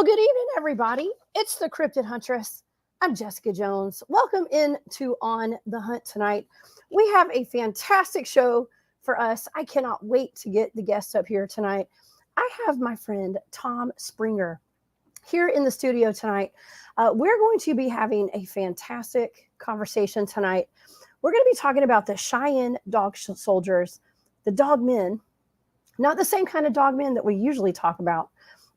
Well, good evening, everybody. It's the Cryptid Huntress. I'm Jessica Jones. Welcome into On the Hunt tonight. We have a fantastic show for us. I cannot wait to get the guests up here tonight. I have my friend Tom Springer here in the studio tonight. We're going to be having a fantastic conversation tonight. We're going to be talking about the Cheyenne Dog Soldiers, the dog men, not the same kind of dog men that we usually talk about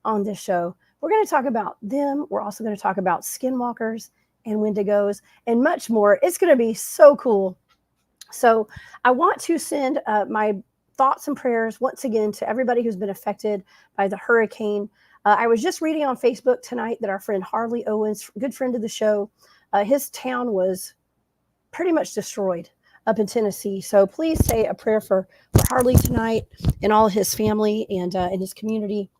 on this show. We're going to talk about them. We're also going to talk about Skinwalkers and Wendigos and much more. It's going to be so cool. So I want to send my thoughts and prayers once again to everybody who's been affected by the hurricane. I was just reading on Facebook tonight that our friend Harley Owens, good friend of the show, his town was pretty much destroyed up in Tennessee. So please say a prayer for Harley tonight and all his family and his community.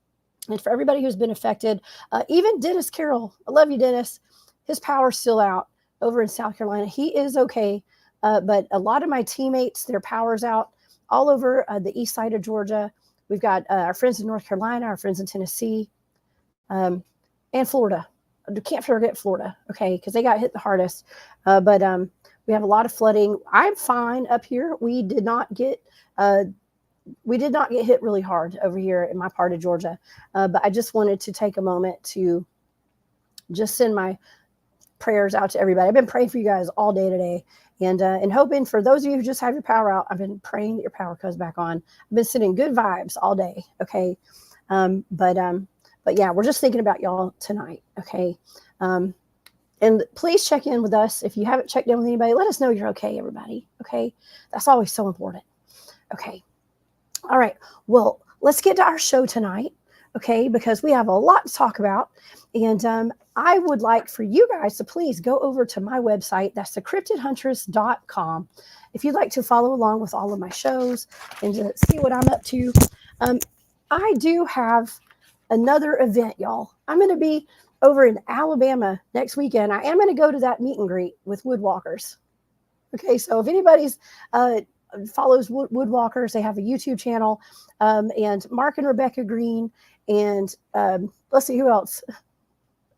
And for everybody who's been affected, even Dennis Carroll, I love you, Dennis. His power's still out over in South Carolina. He is okay. But a lot of my teammates, their power's out all over the east side of Georgia. We've got our friends in North Carolina, our friends in Tennessee, and Florida. I can't forget Florida, okay, because they got hit the hardest. But we have a lot of flooding. I'm fine up here. We did not get hit really hard over here in my part of Georgia. But I just wanted to take a moment to just send my prayers out to everybody. I've been praying for you guys all day today and hoping for those of you who just have your power out, I've been praying that your power comes back on. I've been sending good vibes all day. Okay. But yeah, we're just thinking about y'all tonight. Okay. And please check in with us. If you haven't checked in with anybody, let us know you're okay, everybody. Okay. That's always so important. Okay. All right. Well, let's get to our show tonight, okay, because we have a lot to talk about. And I would like for you guys to please go over to my website. That's thecryptidhuntress.com. If you'd like to follow along with all of my shows and to see what I'm up to. I do have another event, y'all. I'm going to be over in Alabama next weekend. I am going to go to that meet and greet with Woodwalkers. Okay, so if anybody's follows Woodwalkers, they have a YouTube channel, and Mark and Rebecca Green, and let's see who else,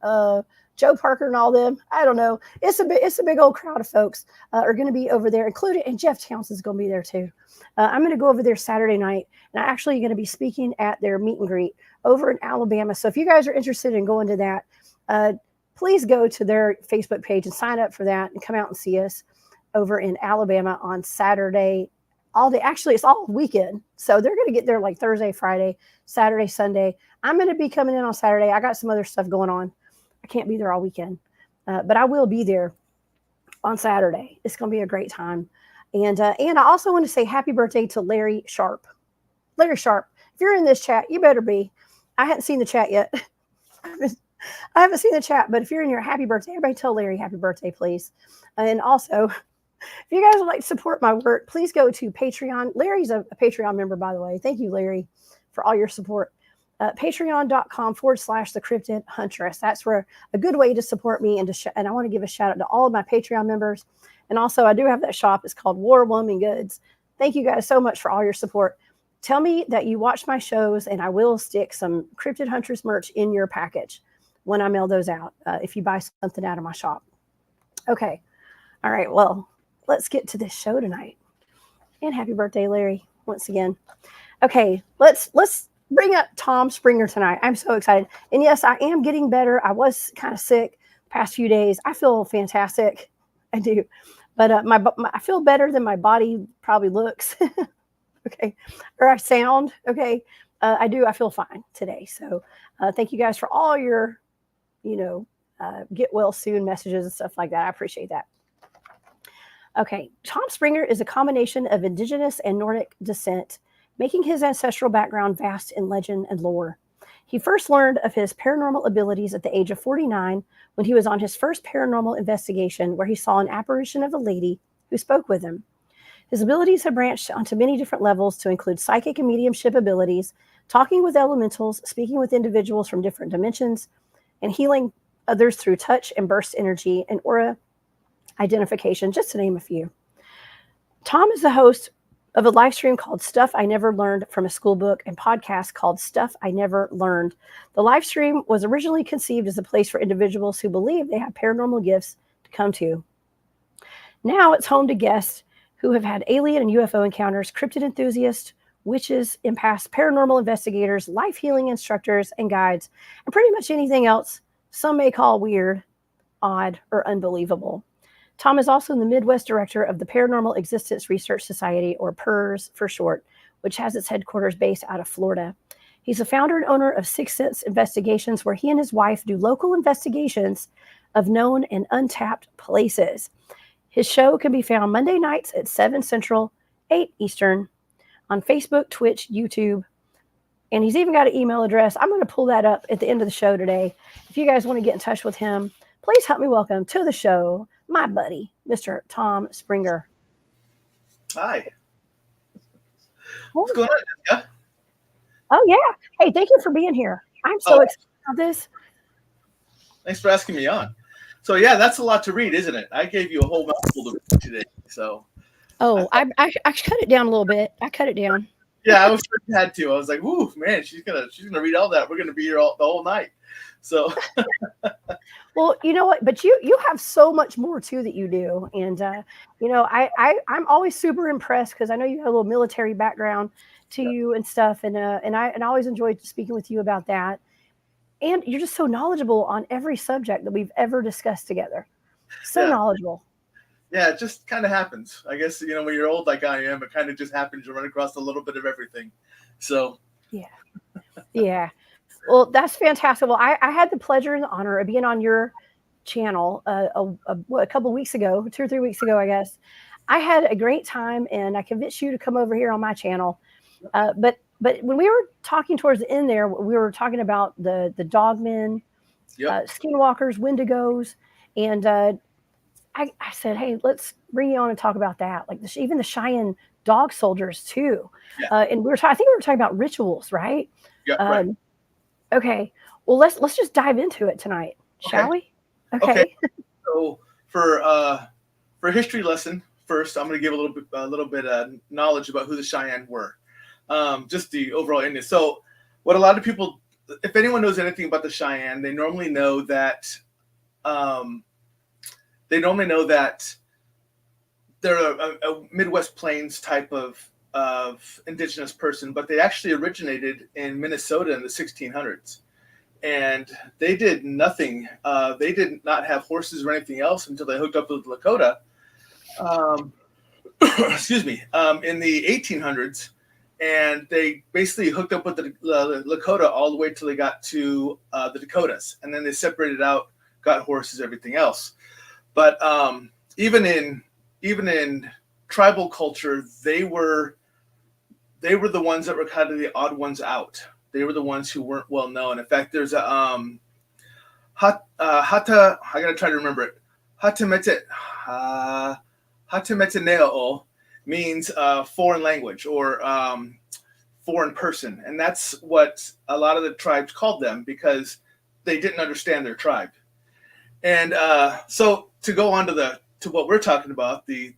Joe Parker and all them. I don't know. It's a big old crowd of folks are going to be over there, including, and Jeff Townsend's going to be there too. I'm going to go over there Saturday night, and I'm actually going to be speaking at their meet and greet over in Alabama. So if you guys are interested in going to that, please go to their Facebook page and sign up for that and come out and see us over in Alabama on Saturday, all day. Actually, it's all weekend. So they're going to get there like Thursday, Friday, Saturday, Sunday. I'm going to be coming in on Saturday. I got some other stuff going on. I can't be there all weekend, but I will be there on Saturday. It's going to be a great time. And I also want to say happy birthday to Larry Sharp. Larry Sharp, if you're in this chat, you better be. I hadn't seen the chat yet. I haven't seen the chat, but if you're in here, happy birthday. Everybody tell Larry happy birthday, please. And also, if you guys would like to support my work, please go to Patreon. Larry's a Patreon member, by the way. Thank you, Larry, for all your support. Patreon.com/the Cryptid Huntress. That's where a good way to support me. And I want to give a shout out to all of my Patreon members. And also, I do have that shop. It's called War Woman Goods. Thank you guys so much for all your support. Tell me that you watch my shows, and I will stick some Cryptid Huntress merch in your package when I mail those out if you buy something out of my shop. Okay. All right. Well, let's get to this show tonight. And happy birthday, Larry, once again. Okay, let's bring up Tom Springer tonight. I'm so excited. And yes, I am getting better. I was kind of sick the past few days. I feel fantastic. I do. But I feel better than my body probably looks. Okay. Or I sound. Okay. I do. I feel fine today. So thank you guys for all your, get well soon messages and stuff like that. I appreciate that. Okay. Tom Springer is a combination of Indigenous and Nordic descent, making his ancestral background vast in legend and lore. He first learned of his paranormal abilities at the age of 49 when he was on his first paranormal investigation where he saw an apparition of a lady who spoke with him. His abilities have branched onto many different levels to include psychic and mediumship abilities, talking with elementals, speaking with individuals from different dimensions, and healing others through touch and burst energy and aura identification, just to name a few. Tom is the host of a live stream called Stuff I Never Learned from a School Book and podcast called Stuff I Never Learned. The live stream was originally conceived as a place for individuals who believe they have paranormal gifts to come to. Now it's home to guests who have had alien and UFO encounters, cryptid enthusiasts, witches, empaths, paranormal investigators, life healing instructors, and guides, and pretty much anything else some may call weird, odd, or unbelievable. Tom is also the Midwest director of the Paranormal Existence Research Society, or PERS for short, which has its headquarters based out of Florida. He's the founder and owner of Sixth Sense Investigations, where he and his wife do local investigations of known and untapped places. His show can be found Monday nights at 7 Central, 8 Eastern, on Facebook, Twitch, YouTube, and he's even got an email address. I'm going to pull that up at the end of the show today. If you guys want to get in touch with him, please help me welcome to the show my buddy, Mr. Tom Springer. Hi. What's going on, Jessica? Oh, yeah. Hey, thank you for being here. I'm so excited about this. Thanks for asking me on. So, yeah, that's a lot to read, isn't it? I gave you a whole mouthful to read today. So. Oh, I cut it down a little bit. I cut it down. Yeah, I was sure you had to. I was like, "Woo, man, she's gonna read all that. We're gonna be here the whole night." So, well, you know what? But you have so much more too that you do, and you know, I'm always super impressed because I know you have a little military background to you and stuff, and I always enjoyed speaking with you about that. And you're just so knowledgeable on every subject that we've ever discussed together. So knowledgeable. Yeah, it just kind of happens. I guess, you know, when you're old like I am, it kind of just happens. You run across a little bit of everything. So. Yeah. Well, that's fantastic. Well, I had the pleasure and the honor of being on your channel a couple of weeks ago, 2 or 3 weeks ago, I guess. I had a great time, and I convinced you to come over here on my channel. But when we were talking towards the end there, we were talking about the dogmen, skinwalkers, wendigos, and I said, hey, let's bring you on and talk about that. Like even the Cheyenne Dog Soldiers too. Yeah. And I think we were talking about rituals, right? Yeah. Right. Okay. Well, let's just dive into it tonight, shall we? Okay. So for a history lesson, first, I'm going to give a little bit of knowledge about who the Cheyenne were. Just the overall Indian. So what a lot of people, if anyone knows anything about the Cheyenne, they normally know that they're a Midwest Plains type of indigenous person, but they actually originated in Minnesota in the 1600s. And they did nothing. They did not have horses or anything else until they hooked up with Lakota. Excuse me. In the 1800s, and they basically hooked up with the Lakota all the way till they got to the Dakotas, and then they separated out, got horses, everything else. But even in tribal culture, they were the ones that were kind of the odd ones out. They were the ones who weren't well known. In fact, there's a Hata. I gotta try to remember it. Hatameteneo means foreign language or foreign person, and that's what a lot of the tribes called them because they didn't understand their tribe. And so to go on to what we're talking about, the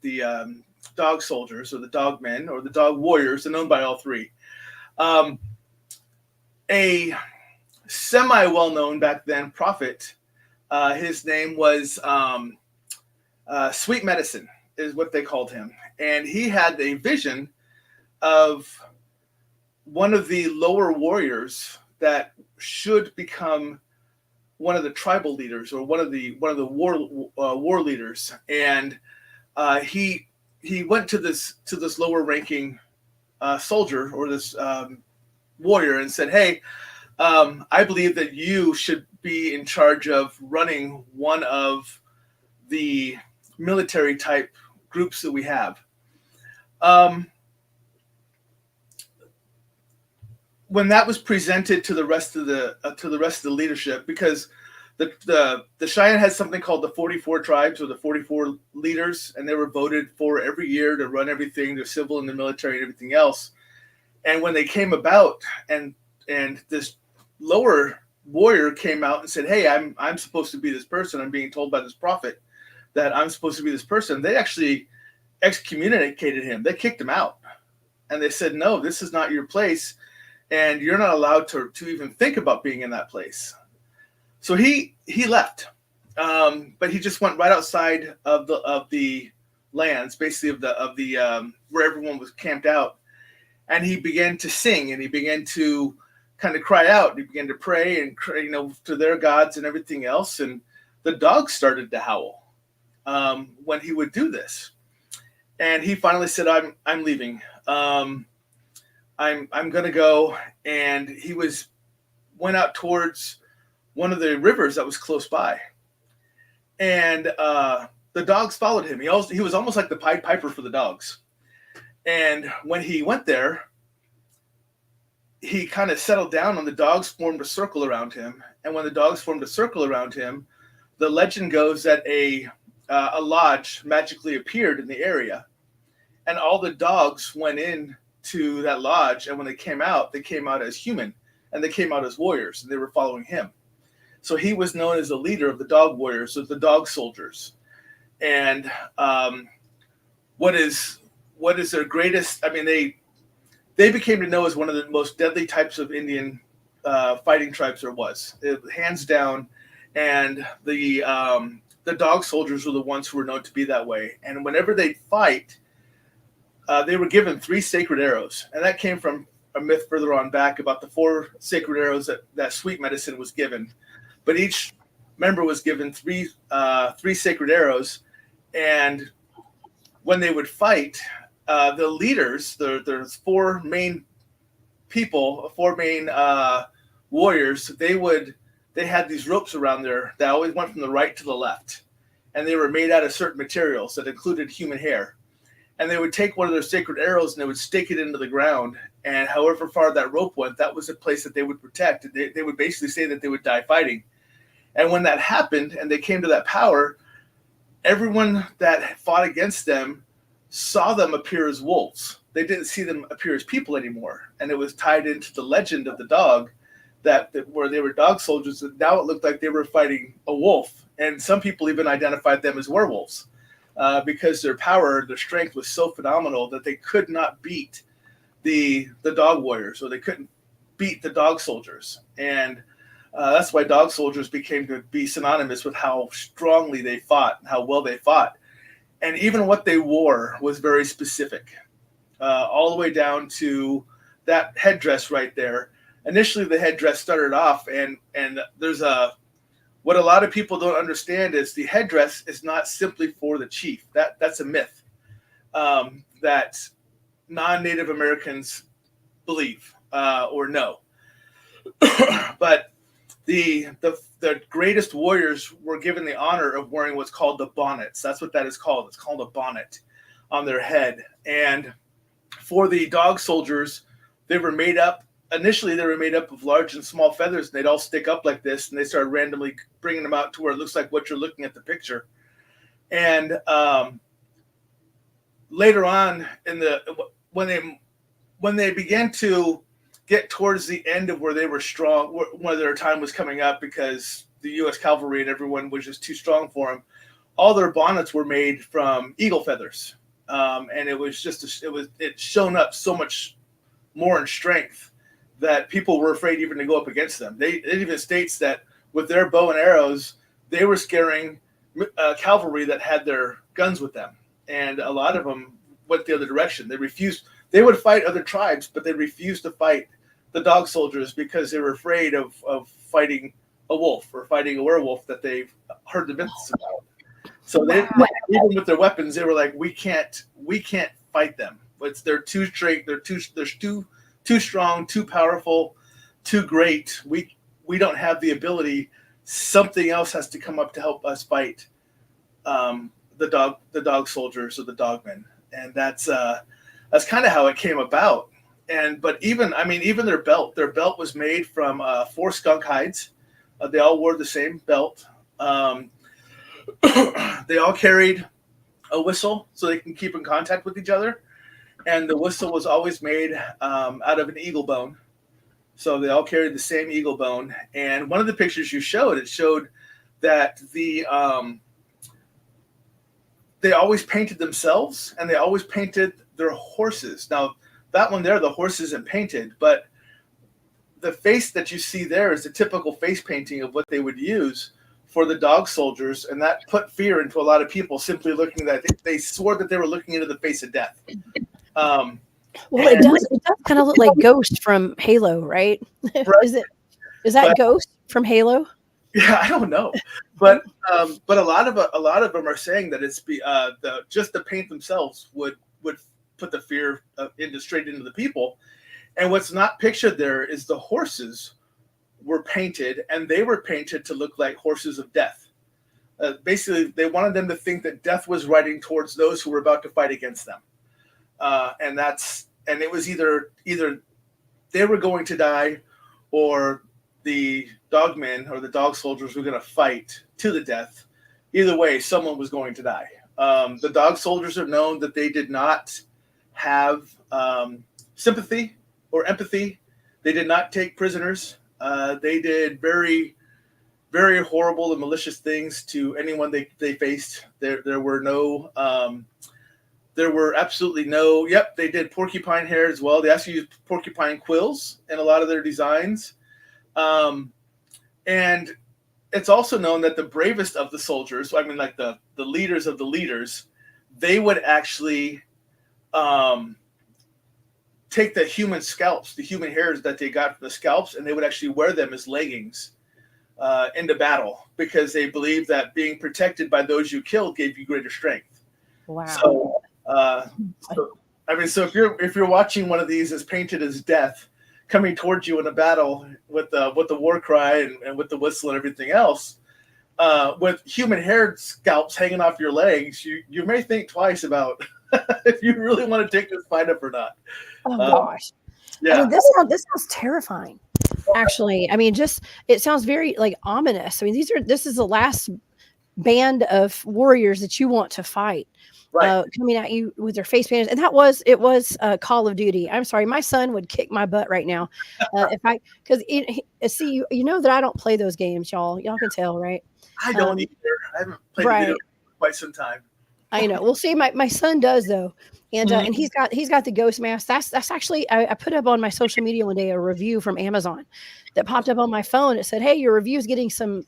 dog soldiers or the dog men or the dog warriors, they're known by all three. A semi-well-known back then prophet, his name was Sweet Medicine is what they called him. And he had a vision of one of the lower warriors that should become one of the tribal leaders or one of the war leaders. And he went to this lower ranking soldier or this warrior and said, hey, I believe that you should be in charge of running one of the military type groups that we have. When that was presented to the rest of the leadership, because the Cheyenne had something called the 44 tribes or the 44 leaders, and they were voted for every year to run everything, the civil and the military and everything else. And when they came about, and this lower warrior came out and said, hey, I'm supposed to be this person. I'm being told by this prophet that I'm supposed to be this person. They actually excommunicated him. They kicked him out. And they said, no, this is not your place. And you're not allowed to even think about being in that place. So he left. But he just went right outside of the lands, basically of the where everyone was camped out. And he began to sing, and he began to kind of cry out. And he began to pray and, to their gods and everything else. And the dogs started to howl when he would do this. And he finally said, I'm leaving. I'm going to go. And he went out towards one of the rivers that was close by. And the dogs followed him. He was almost like the Pied Piper for the dogs. And when he went there, he kind of settled down, and the dogs formed a circle around him. And when the dogs formed a circle around him, the legend goes that a lodge magically appeared in the area. And all the dogs went in to that lodge. And when they came out as human, and they came out as warriors, and they were following him. So he was known as the leader of the dog warriors, of the dog soldiers. And what is their greatest? I mean, they became to know as one of the most deadly types of Indian fighting tribes there was, hands down. And the dog soldiers were the ones who were known to be that way. And whenever they fight, they were given 3 sacred arrows, and that came from a myth further on back about the 4 sacred arrows that sweet medicine was given. But each member was given 3 sacred arrows, and when they would fight, the leaders, there's 4 main people, 4 main warriors. They had these ropes around there that always went from the right to the left, and they were made out of certain materials that included human hair. And they would take one of their sacred arrows and they would stake it into the ground. And however far that rope went, that was a place that they would protect. They would basically say that they would die fighting. And when that happened and they came to that power, everyone that fought against them saw them appear as wolves. They didn't see them appear as people anymore. And it was tied into the legend of the dog that where they were dog soldiers. And now it looked like they were fighting a wolf. And some people even identified them as werewolves. Because their power, their strength was so phenomenal that they could not beat the dog warriors, or they couldn't beat the dog soldiers. And that's why dog soldiers became to be synonymous with how strongly they fought and how well they fought. And even what they wore was very specific, all the way down to that headdress right there. Initially, the headdress started off, and there's what a lot of people don't understand is the headdress is not simply for the chief. That's a myth that non-Native Americans believe or know. But the greatest warriors were given the honor of wearing what's called the bonnets. That's what that is called. It's called a bonnet on their head. And for the dog soldiers, initially they were made up of large and small feathers, and they'd all stick up like this, and they started randomly bringing them out to where it looks like what you're looking at the picture. And later on, when they began to get towards the end of where they were strong, where their time was coming up, because the U.S. cavalry and everyone was just too strong for them, all their bonnets were made from eagle feathers, and it was just it shone up so much more in strength that people were afraid even to go up against them. It even states that with their bow and arrows, they were scaring cavalry that had their guns with them. And a lot of them went the other direction. They refused. They would fight other tribes, but they refused to fight the dog soldiers because they were afraid of fighting a wolf or fighting a werewolf that they've heard the myths about. So even with their weapons, they were like, we can't fight them. They're too straight. They're too strong, too powerful, too great. We don't have the ability. Something else has to come up to help us fight the dog soldiers or the dogmen. And that's kind of how it came about. But even their belt was made from 4 skunk hides. They all wore the same belt. They all carried a whistle so they can keep in contact with each other. And the whistle was always made out of an eagle bone. So they all carried the same eagle bone. And one of the pictures you showed, it showed that they always painted themselves and they always painted their horses. Now, that one there, the horse isn't painted, but the face that you see there is the typical face painting of what they would use for the dog soldiers, and that put fear into a lot of people simply looking at that. They swore that they were looking into the face of death. Well, it does kind of look like Ghost from Halo, right? Right. Is that Ghost from Halo? Yeah, I don't know, but a lot of them are saying that it's just the paint themselves would put the fear straight into the people. And what's not pictured there is the horses were painted, and they were painted to look like horses of death. Basically, they wanted them to think that death was riding towards those who were about to fight against them. And it was either they were going to die, or the dogmen or the dog soldiers were going to fight to the death. Either way, someone was going to die. The dog soldiers are known that they did not have sympathy or empathy. They did not take prisoners. They did very, very horrible and malicious things to anyone they faced. There were no, there were absolutely no, yep, they did porcupine hair as well. They actually used porcupine quills in a lot of their designs. And it's also known that the bravest of the soldiers, I mean, like the leaders of the leaders, they would actually take the human scalps, the human hairs that they got from the scalps, and they would actually wear them as leggings into battle, because they believed that being protected by those you killed gave you greater strength. Wow. So if you're watching one of these as painted as death coming towards you in a battle with the war cry and with the whistle and everything else, with human haired scalps hanging off your legs, you may think twice about if you really want to take this fight up or not. Oh gosh. Yeah. I mean, this sounds terrifying. Actually, I mean, it sounds very like ominous. I mean, this is the last band of warriors that you want to fight, right. Coming at you with their face painters. And it was Call of Duty. I'm sorry, my son would kick my butt right now because see, you know that I don't play those games, y'all. Y'all can tell, right? I don't either. I haven't played video for quite some time. I know. We'll see. My son does though, and and he's got the ghost mask. That's actually I put up on my social media one day a review from Amazon that popped up on my phone. It said, "Hey, your review is getting some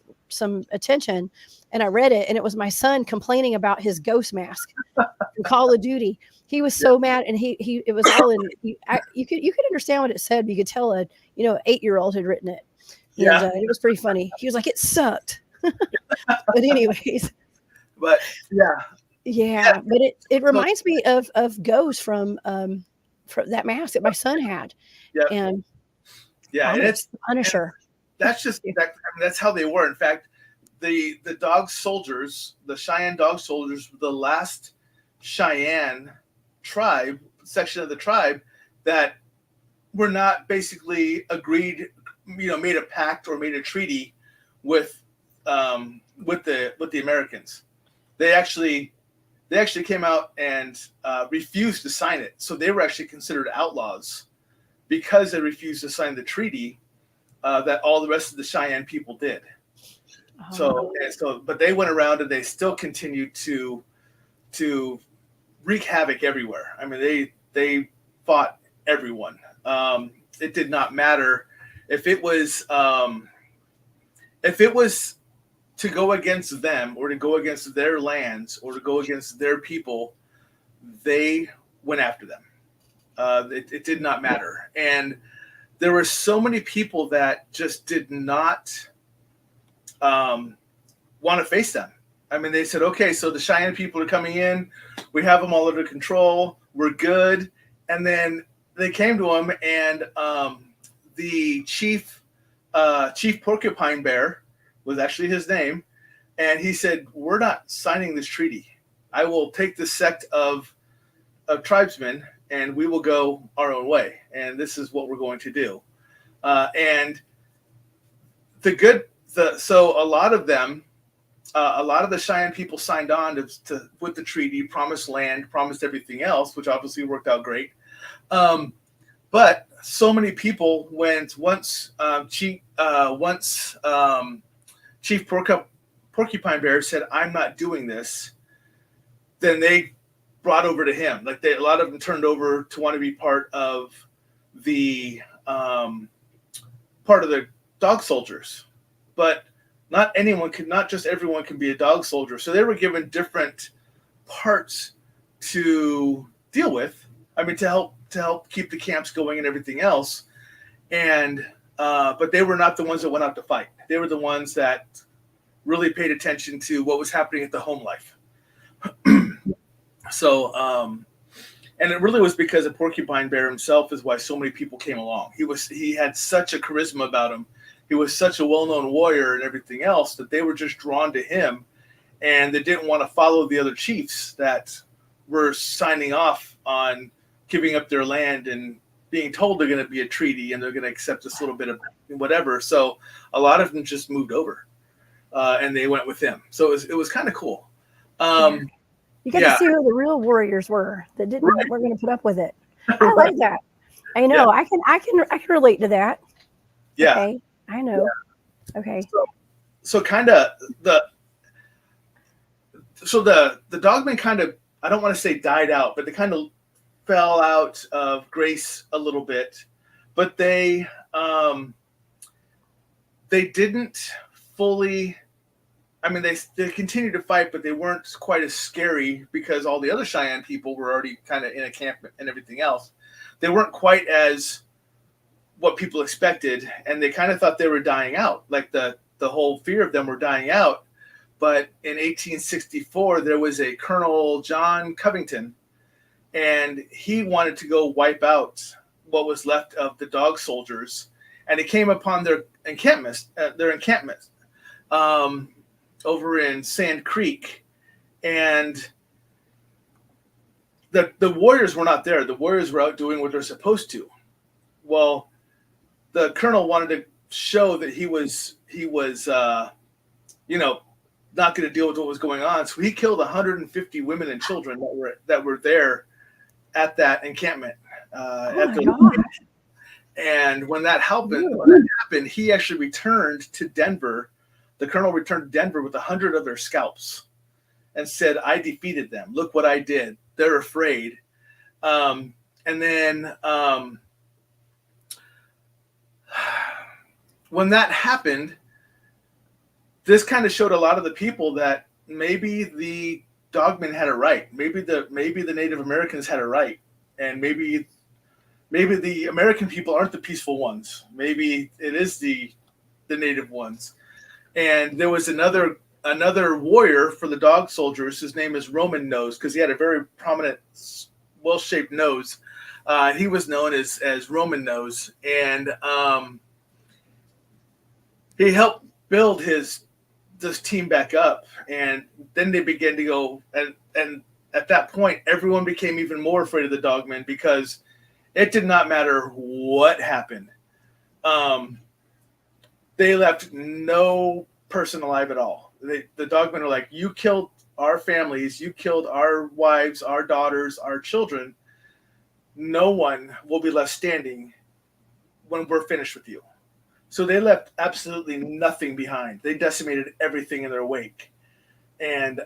attention," and I read it, and it was my son complaining about his ghost mask from Call of Duty. He was so mad, and it was all in. You could understand what it said. But you could tell a 8-year-old had written it. Yeah, and, it was pretty funny. He was like, "It sucked," but anyways. But yeah, but it reminds me of Ghost from that mask that my son had. Yeah. And and it's the Punisher. That's just that's how they were. In fact, the dog soldiers, the Cheyenne Dog Soldiers, were the last Cheyenne section of the tribe that were not basically agreed, made a pact or made a treaty with the Americans. They actually came out and refused to sign it. So they were actually considered outlaws because they refused to sign the treaty that all the rest of the Cheyenne people did. So but they went around and they still continued to wreak havoc everywhere. I mean, they fought everyone. It did not matter if it was to go against them or to go against their lands or to go against their people. They went after them. It did not matter. And there were so many people that just did not want to face them. I mean, they said, okay, so the Cheyenne people are coming in. We have them all under control. We're good. And then they came to him, and the chief Porcupine Bear was actually his name. And he said, we're not signing this treaty. I will take this sect of tribesmen and we will go our own way. And this is what we're going to do. And so a lot of them, a lot of the Cheyenne people signed on with the treaty, promised land, promised everything else, which obviously worked out great. But so many people once Chief Porcupine Bear said, I'm not doing this, then they brought over to him. Like a lot of them turned over to want to be part of the dog soldiers, but not just everyone can be a dog soldier. So they were given different parts to deal with. I mean, to help keep the camps going and everything else. And but they were not the ones that went out to fight. They were the ones that really paid attention to what was happening at the home life. So, and it really was because of Porcupine Bear himself is why so many people came along. He had such a charisma about him. He was such a well-known warrior and everything else that they were just drawn to him, and they didn't want to follow the other chiefs that were signing off on giving up their land and being told they're going to be a treaty and they're going to accept this little bit of whatever. So a lot of them just moved over, and they went with him. So it was kind of cool. You get to see who the real warriors were that weren't going to put up with it. I like that. I know. I can relate to that. Yeah. Okay. I know. Yeah. Okay. So kind of the dogmen kind of, I don't want to say died out, but they kind of fell out of grace a little bit, but they didn't fully. I mean, they continued to fight, but they weren't quite as scary because all the other Cheyenne people were already kind of in a camp and everything else. They weren't quite as what people expected, and they kind of thought they were dying out. Like the whole fear of them were dying out. But in 1864, there was a Colonel John Covington, and he wanted to go wipe out what was left of the dog soldiers, and he came upon their encampment. Over in Sand Creek, and the warriors were not there. The warriors were out doing what they're supposed to. Well, the colonel wanted to show that he was not going to deal with what was going on. So he killed 150 women and children that were there at that encampment. And when that happened, he actually returned to Denver. The colonel returned to Denver with 100 of their scalps and said, "I defeated them. Look what I did. They're afraid." And then when that happened, this kind of showed a lot of the people that maybe the dogmen had it right. Maybe the Native Americans had it right, and maybe the American people aren't the peaceful ones. Maybe it is the Native ones. And there was another warrior for the dog soldiers. His name is Roman Nose, because he had a very prominent, well-shaped nose. He was known as Roman Nose, and he helped build this team back up. And then they began to go, and at that point, everyone became even more afraid of the dogmen, because it did not matter what happened. They left no person alive at all. The dogmen were like, "You killed our families, you killed our wives, our daughters, our children. No one will be left standing when we're finished with you." So they left absolutely nothing behind. They decimated everything in their wake. And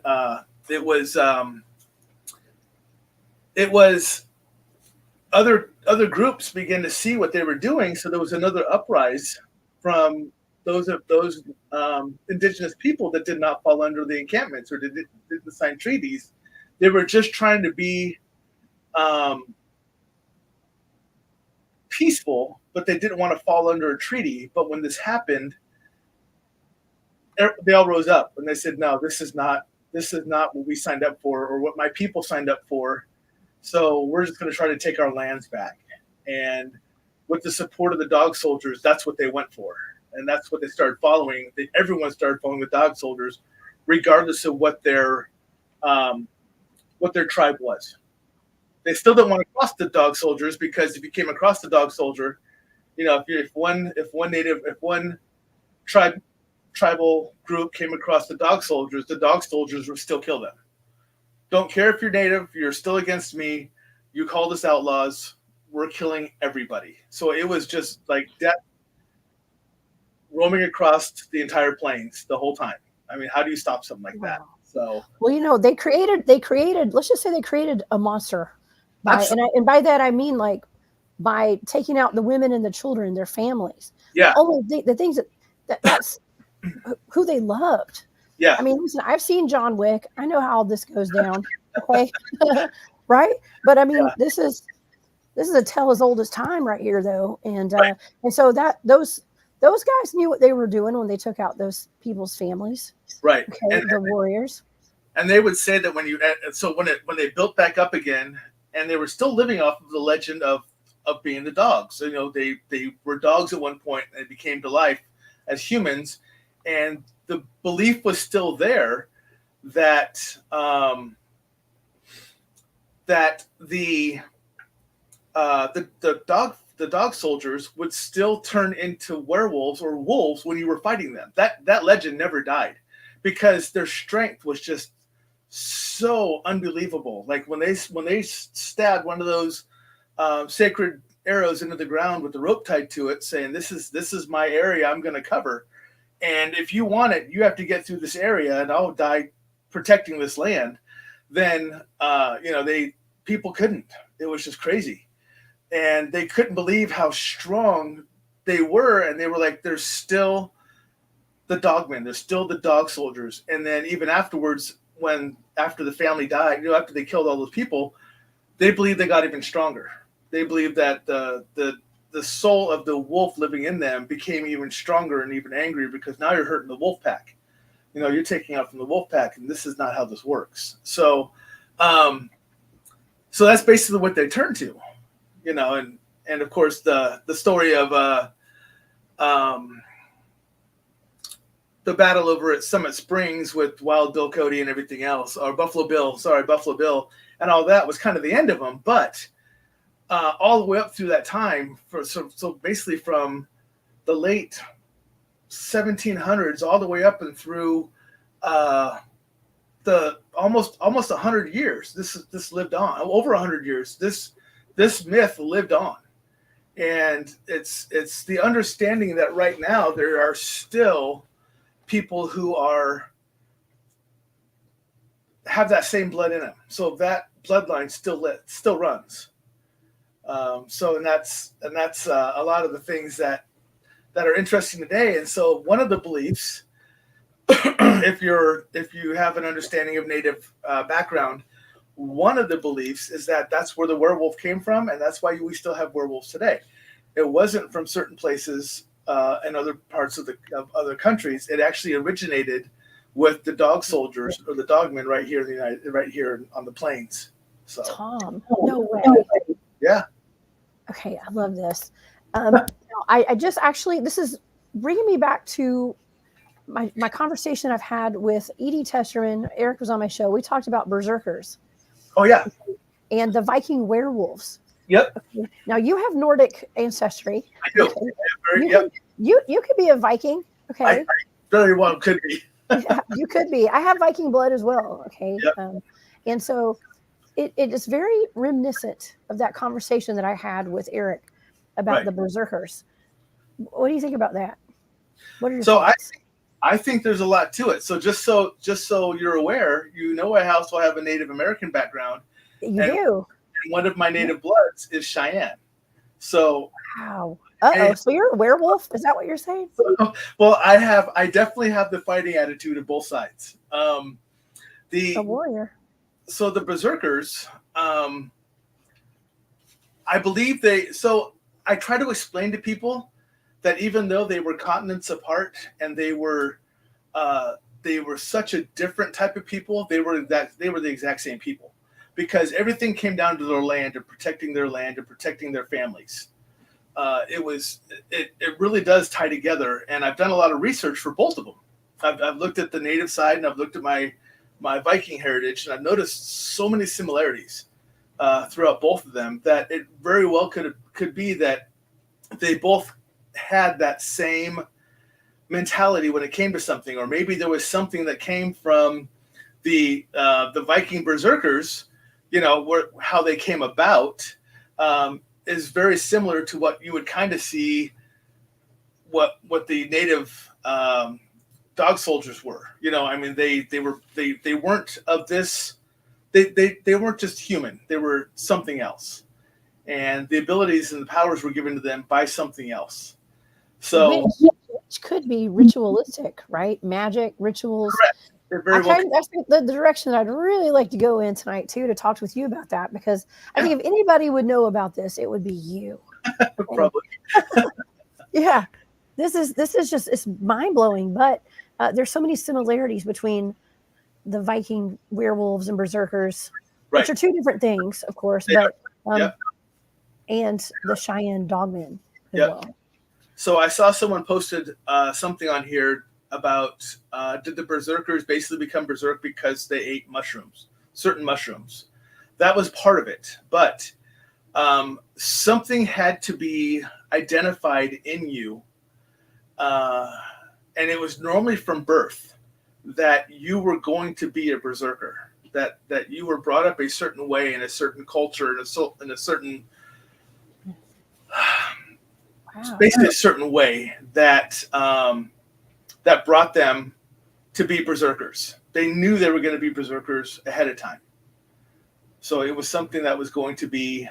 it was other groups began to see what they were doing. So there was another uprise from those indigenous people that did not fall under the encampments or didn't sign treaties. They were just trying to be peaceful, but they didn't want to fall under a treaty. But when this happened, they all rose up and they said, "No, this is not what we signed up for, or what my people signed up for. So we're just going to try to take our lands back." And with the support of the dog soldiers, that's what they went for. And that's what they started following. Everyone started following the dog soldiers, regardless of what their tribe was. They still didn't want to cross the dog soldiers, because if you came across the dog soldier, if one tribal group came across the dog soldiers would still kill them. Don't care if you're Native, you're still against me. You called us outlaws. We're killing everybody. So it was just like death roaming across the entire plains the whole time. I mean, how do you stop something like that? So, well, they created. Let's just say they created a monster and by that I mean like by taking out the women and the children, their families. yeah, The things that's who they loved. yeah, I mean, listen, I've seen John Wick. I know how this goes down. Okay, right? But I mean, yeah, this is a tale as old as time right here, though, and so that those guys knew what they were doing when they took out those people's families. right. Okay, the warriors. And they would say that when they built back up again, and they were still living off of the legend of being the dogs. So, they were dogs at one point and became to life as humans, and the belief was still there that that the dog soldiers would still turn into werewolves or wolves when you were fighting them. That legend never died because their strength was just so unbelievable. Like when they stabbed one of those sacred arrows into the ground with the rope tied to it, saying, this is my area I'm going to cover, and if you want it, you have to get through this area, and I'll die protecting this land. Then people couldn't. It was just crazy, and they couldn't believe how strong they were, and they were like, "There's still the dogmen. There's still the dog soldiers." And then even afterwards, after the family died, after they killed all those people, they believed they got even stronger. They believed that the soul of the wolf living in them became even stronger and even angrier because now you're hurting the wolf pack. You're taking out from the wolf pack, and this is not how this works. So, so that's basically what they turn to, and of course the story of the battle over at Summit Springs with Wild Bill Cody and everything else, or Buffalo Bill, and all that was kind of the end of them. But all the way up through that time, so basically from the late 1700s all the way up and through the almost 100 years, this lived on. Over 100 years, this myth lived on, and it's the understanding that right now there are still people who have that same blood in them, so that bloodline still runs. So that's a lot of the things that are interesting today. And so one of the beliefs, if you have an understanding of Native background, one of the beliefs is that that's where the werewolf came from, and that's why we still have werewolves today. It wasn't from certain places in other parts of other countries. It actually originated with the dog soldiers or the dogmen right here right here on the plains. So, Tom, no way. Yeah. Okay, I love this. I just actually, this is bringing me back to my conversation I've had with Edie Testerman. Eric was on my show. We talked about Berserkers. Oh, yeah. And the Viking werewolves. Yep. Okay. Now, you have Nordic ancestry. I do. Okay. You could be a Viking. Okay. I very well could be. Yeah, you could be. I have Viking blood as well. Okay. Yep. And so it is very reminiscent of that conversation that I had with Eric about the Berserkers. What do you think about that? What are your thoughts? I think there's a lot to it. So just so you're aware, I also have a Native American background. You do. And one of my native bloods is Cheyenne. So wow. Uh-oh. So you're a werewolf? Is that what you're saying? Well, I definitely have the fighting attitude of both sides. A warrior. So the Berserkers, I believe I try to explain to people that even though they were continents apart and they were such a different type of people, they were the exact same people, because everything came down to their land and protecting their land and protecting their families. It really does tie together, and I've done a lot of research for both of them. I've looked at the native side and I've looked at my Viking heritage, and I've noticed so many similarities throughout both of them that it very well could be that they both had that same mentality when it came to something, or maybe there was something that came from the Viking Berserkers, how they came about is very similar to what you would kind of see what the native dog soldiers were. I mean, they weren't of this. They weren't just human. They were something else, and the abilities and the powers were given to them by something else. So, which could be ritualistic, right? Magic rituals. Correct. That's the direction that I'd really like to go in tonight too, to talk with you about that, because I think if anybody would know about this, it would be you. Probably. Yeah, this is just, it's mind blowing. But there's so many similarities between the Viking werewolves and berserkers, which are two different things, of course. But and the Cheyenne dogmen as well. So I saw someone posted something on here about did the Berserkers basically become berserk because they ate mushrooms, certain mushrooms. That was part of it. But something had to be identified in you, and it was normally from birth, that you were going to be a berserker, that you were brought up a certain way in a certain culture, in a certain basically a certain way that that brought them to be berserkers. They knew they were going to be berserkers ahead of time. So it was something that was going to be.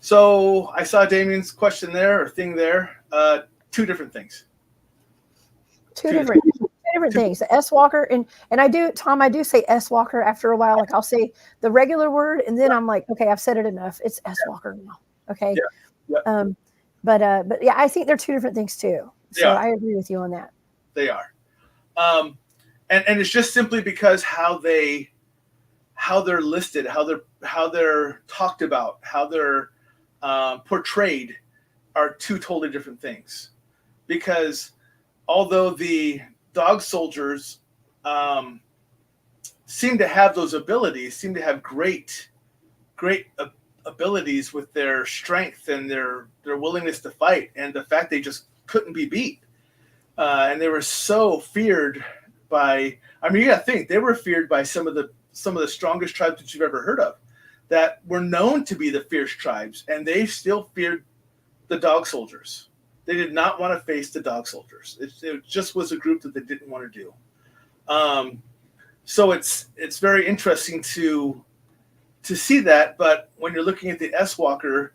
So I saw Damien's question there, or thing there. Two different things. Two different things. The S Walker, and I do, Tom, I do say S Walker after a while. Like I'll say the regular word, and then I'm like, okay, I've said it enough. It's S Walker now. Okay. Yeah. But yeah, I think they're two different things too. So I agree with you on that. They are. And it's just simply because how they're listed, how they're talked about, how they're portrayed are two totally different things. Because although the dog soldiers seem to have those abilities, seem to have great abilities with their strength and their willingness to fight, and the fact they just couldn't be beat, and they were so feared by. I mean, you got to think they were feared by some of the strongest tribes that you've ever heard of, that were known to be the fierce tribes, and they still feared the dog soldiers. They did not want to face the dog soldiers. It just was a group that they didn't want to do. So it's very interesting to see that, but when you're looking at the S Walker,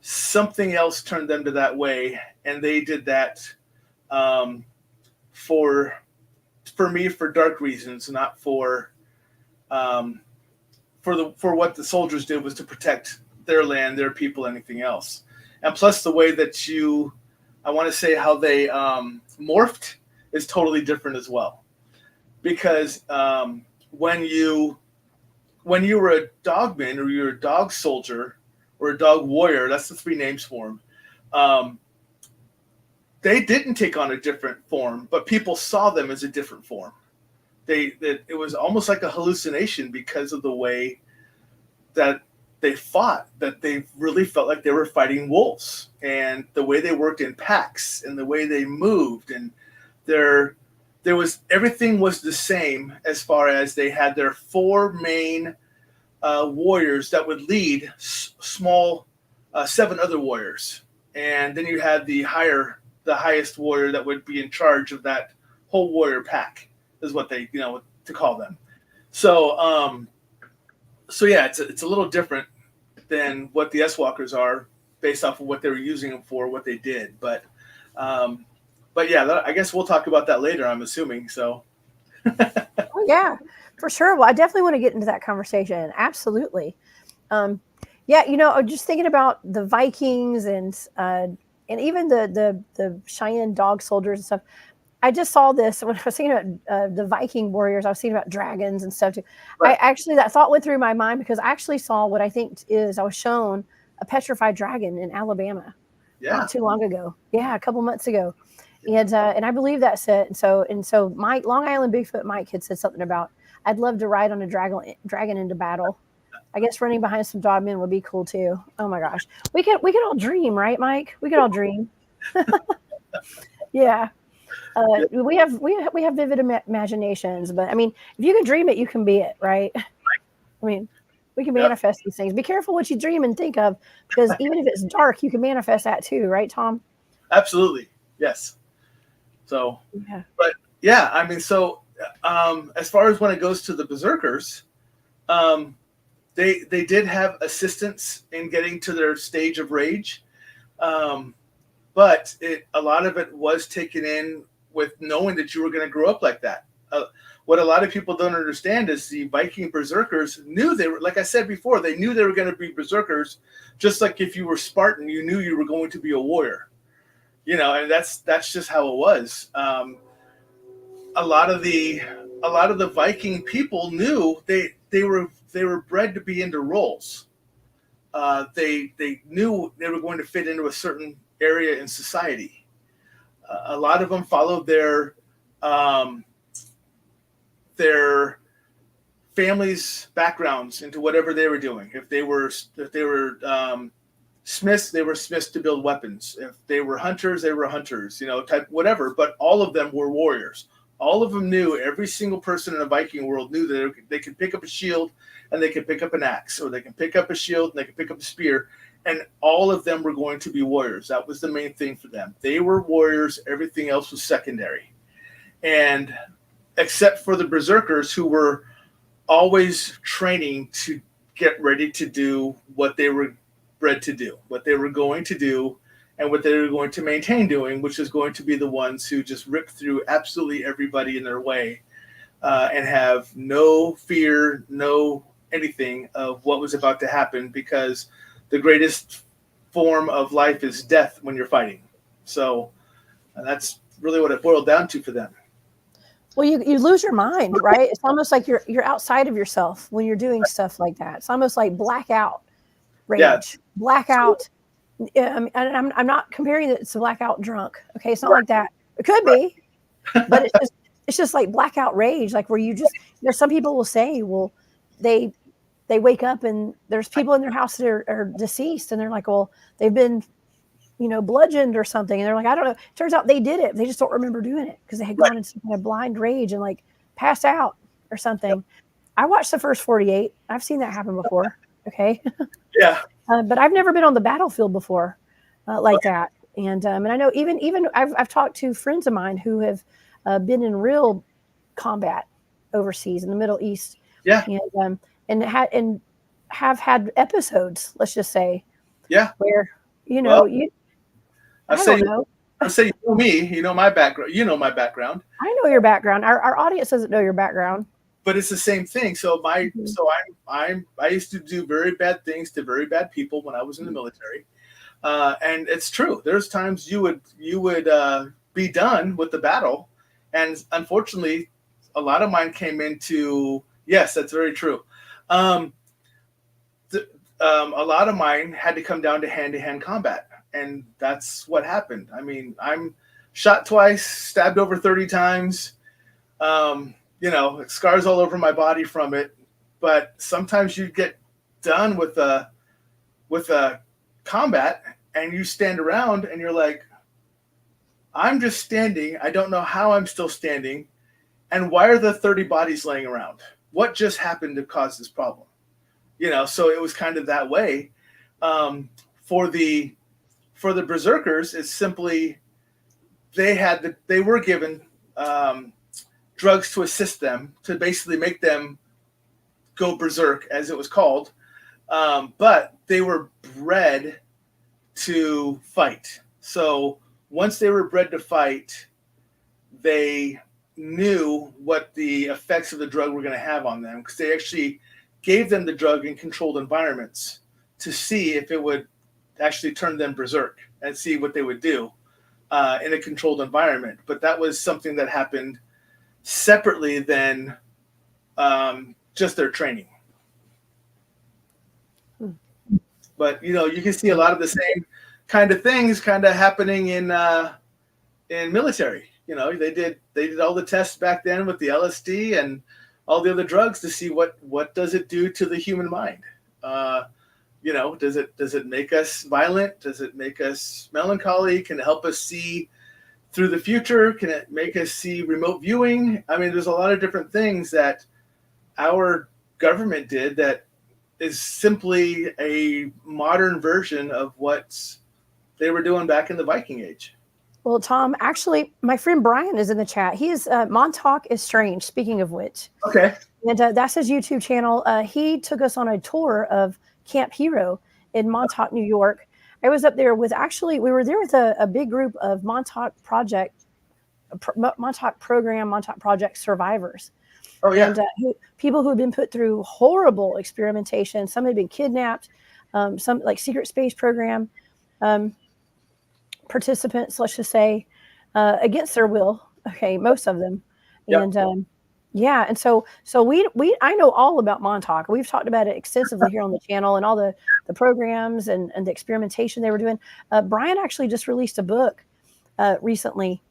something else turned them to that way, and they did that for me for dark reasons, not for what the soldiers did was to protect their land, their people, anything else. And plus the way that I want to say how they morphed is totally different as well, because when you were a dogman, or you were a dog soldier or a dog warrior, that's the three names for them. They didn't take on a different form, but people saw them as a different form. It was almost like a hallucination because of the way that they fought, that they really felt like they were fighting wolves, and the way they worked in packs and the way they moved, and everything was the same, as far as they had their four main warriors that would lead small 7 other warriors, and then you had the highest warrior that would be in charge of that whole warrior pack, is what they to call them. So yeah, it's a little different than what the S Walkers are, based off of what they were using them for, what they did, but yeah, I guess we'll talk about that later, I'm assuming. So Oh yeah, for sure. Well, I definitely want to get into that conversation. Absolutely. Yeah, just thinking about the Vikings and even the Cheyenne Dog Soldiers and stuff. I just saw this when I was thinking about the Viking warriors. I was thinking about dragons and stuff too. Right. That thought went through my mind because I actually saw what I think I was shown a petrified dragon in Alabama not too long ago. Yeah, a couple months ago. And I believe that's it. And so Mike, Long Island Bigfoot Mike, had said something about, I'd love to ride on a dragon into battle. I guess running behind some dogmen would be cool too. Oh my gosh, we could all dream, right, Mike? We could all dream. Yeah. We have vivid imaginations, but I mean, if you can dream it, you can be it, right? I mean, we can manifest these things. Be careful what you dream and think of, because even if it's dark, you can manifest that too, right, Tom? Absolutely, yes. So, Yeah. but yeah, I mean, so as far as when it goes to the Berserkers, they did have assistance in getting to their stage of rage, but a lot of it was taken in with knowing that you were going to grow up like that. What a lot of people don't understand is the Viking Berserkers knew they were, like I said before, they knew they were going to be Berserkers, just like if you were Spartan, you knew you were going to be a warrior. And that's just how it was. A lot of the Viking people knew they were bred to be into roles. They knew they were going to fit into a certain area in society. A lot of them followed their families' backgrounds into whatever they were doing. If they were smiths, they were smiths to build weapons. If they were hunters, they were hunters. Type whatever. But all of them were warriors. All of them knew. Every single person in the Viking world knew that they could pick up a shield and they could pick up an axe, or they can pick up a shield and they could pick up a spear. And all of them were going to be warriors. That was the main thing for them. They were warriors. Everything else was secondary. And except for the Berserkers, who were always training to get ready to do what they were bred to do, what they were going to do, and what they were going to maintain doing, which is going to be the ones who just rip through absolutely everybody in their way and have no fear, no anything of what was about to happen, because the greatest form of life is death when you're fighting. So that's really what it boiled down to for them. Well, you lose your mind, right? It's almost like you're outside of yourself when you're doing stuff like that. It's almost like blackout rage, blackout. And I'm not comparing it to blackout drunk. Okay, it's not like that. It could be, but it's just like blackout rage, like where you just some people will say, well, they wake up and there's people in their house that are deceased, and they're like, well, they've been bludgeoned or something. And they're like, I don't know. It turns out they did it. They just don't remember doing it because they had gone into some kind of blind rage and like passed out or something. Yep. I watched the first 48. I've seen that happen before. Okay. Yeah. But I've never been on the battlefield before like that. And I know even I've talked to friends of mine who have been in real combat overseas in the Middle East. Yeah. And have had episodes, let's just say. Yeah. Where, I say you know me, you know my background. You know my background. I know your background. Our audience doesn't know your background. But it's the same thing. So I used to do very bad things to very bad people when I was in the military, and it's true. There's times you would be done with the battle, and unfortunately, a lot of mine came into yes, that's very true. A lot of mine had to come down to hand-to-hand combat. And that's what happened. I mean, I'm shot twice, stabbed over 30 times, scars all over my body from it. But sometimes you get done with a combat and you stand around and you're like, I'm just standing. I don't know how I'm still standing. And why are the 30 bodies laying around? What just happened to cause this problem? So it was kind of that way. For the Berserkers, it's simply they were given drugs to assist them, to basically make them go berserk, as it was called. But they were bred to fight. So once they were bred to fight, they knew what the effects of the drug were going to have on them, because they actually gave them the drug in controlled environments to see if it would actually turn them berserk and see what they would do in a controlled environment. But that was something that happened separately than just their training. But you can see a lot of the same kind of things kind of happening in military. They did all the tests back then with the LSD and all the other drugs to see what does it do to the human mind. Does it make us violent? Does it make us melancholy? Can it help us see through the future? Can it make us see remote viewing? I mean, there's a lot of different things that our government did that is simply a modern version of what they were doing back in the Viking Age. Well, Tom, actually, my friend Brian is in the chat. He is Montauk is Strange, speaking of which. Okay. And that's his YouTube channel. He took us on a tour of Camp Hero in Montauk, New York. I was up there with, actually, we were there with a big group of Montauk Project survivors. Oh, yeah. And people who had been put through horrible experimentation. Some had been kidnapped, some like secret space program participants, let's just say, against their will. Okay, most of them. Yep. And yeah, and so I know all about Montauk. We've talked about it extensively here on the channel, and all the programs and the experimentation they were doing. Brian actually just released a book recently,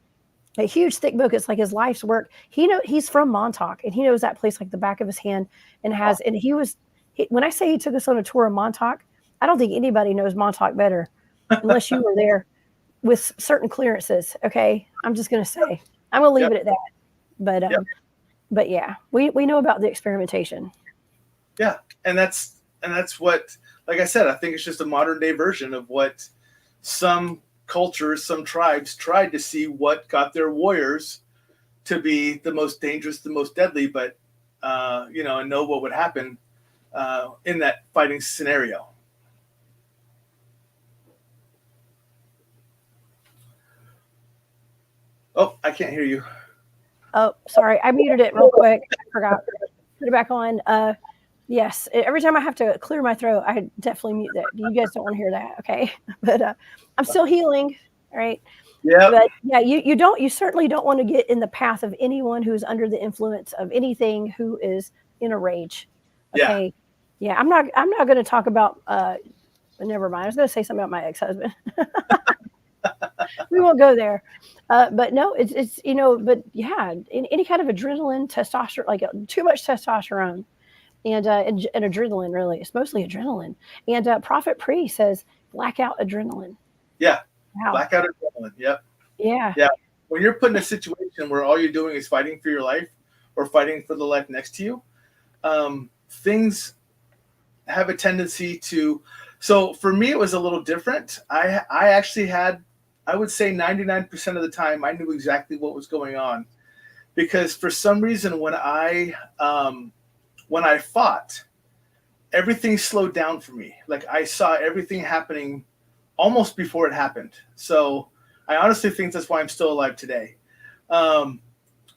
a huge thick book. It's like his life's work. He's from Montauk, and he knows that place like the back of his hand, and when I say he took us on a tour of Montauk, I don't think anybody knows Montauk better unless you were there with certain clearances. Okay, I'm just going to say, I'm going to leave it at that. But yeah, we know about the experimentation. Yeah, and that's what, like I said, I think it's just a modern day version of what some cultures, some tribes tried to see what got their warriors to be the most dangerous, the most deadly, but and know what would happen in that fighting scenario. Oh, I can't hear you. Oh, sorry. I muted it real quick. I forgot. Put it back on. Yes. Every time I have to clear my throat, I definitely mute that. You guys don't want to hear that. Okay. But I'm still healing. All right. Yeah. But yeah, you certainly don't want to get in the path of anyone who's under the influence of anything, who is in a rage. Okay. Yeah. I'm not going to talk about, never mind. I was going to say something about my ex-husband. We won't go there. But no, it's but yeah, any kind of adrenaline, testosterone, like too much testosterone and adrenaline, really. It's mostly adrenaline. And Prophet Pre says blackout adrenaline. Yeah. Wow. Blackout adrenaline. Yep. Yeah. Yeah. When you're put in a situation where all you're doing is fighting for your life or fighting for the life next to you, things have a tendency to. So for me, it was a little different. I actually had, I would say 99% of the time, I knew exactly what was going on, because for some reason, when I fought, everything slowed down for me. Like I saw everything happening almost before it happened. So I honestly think that's why I'm still alive today. But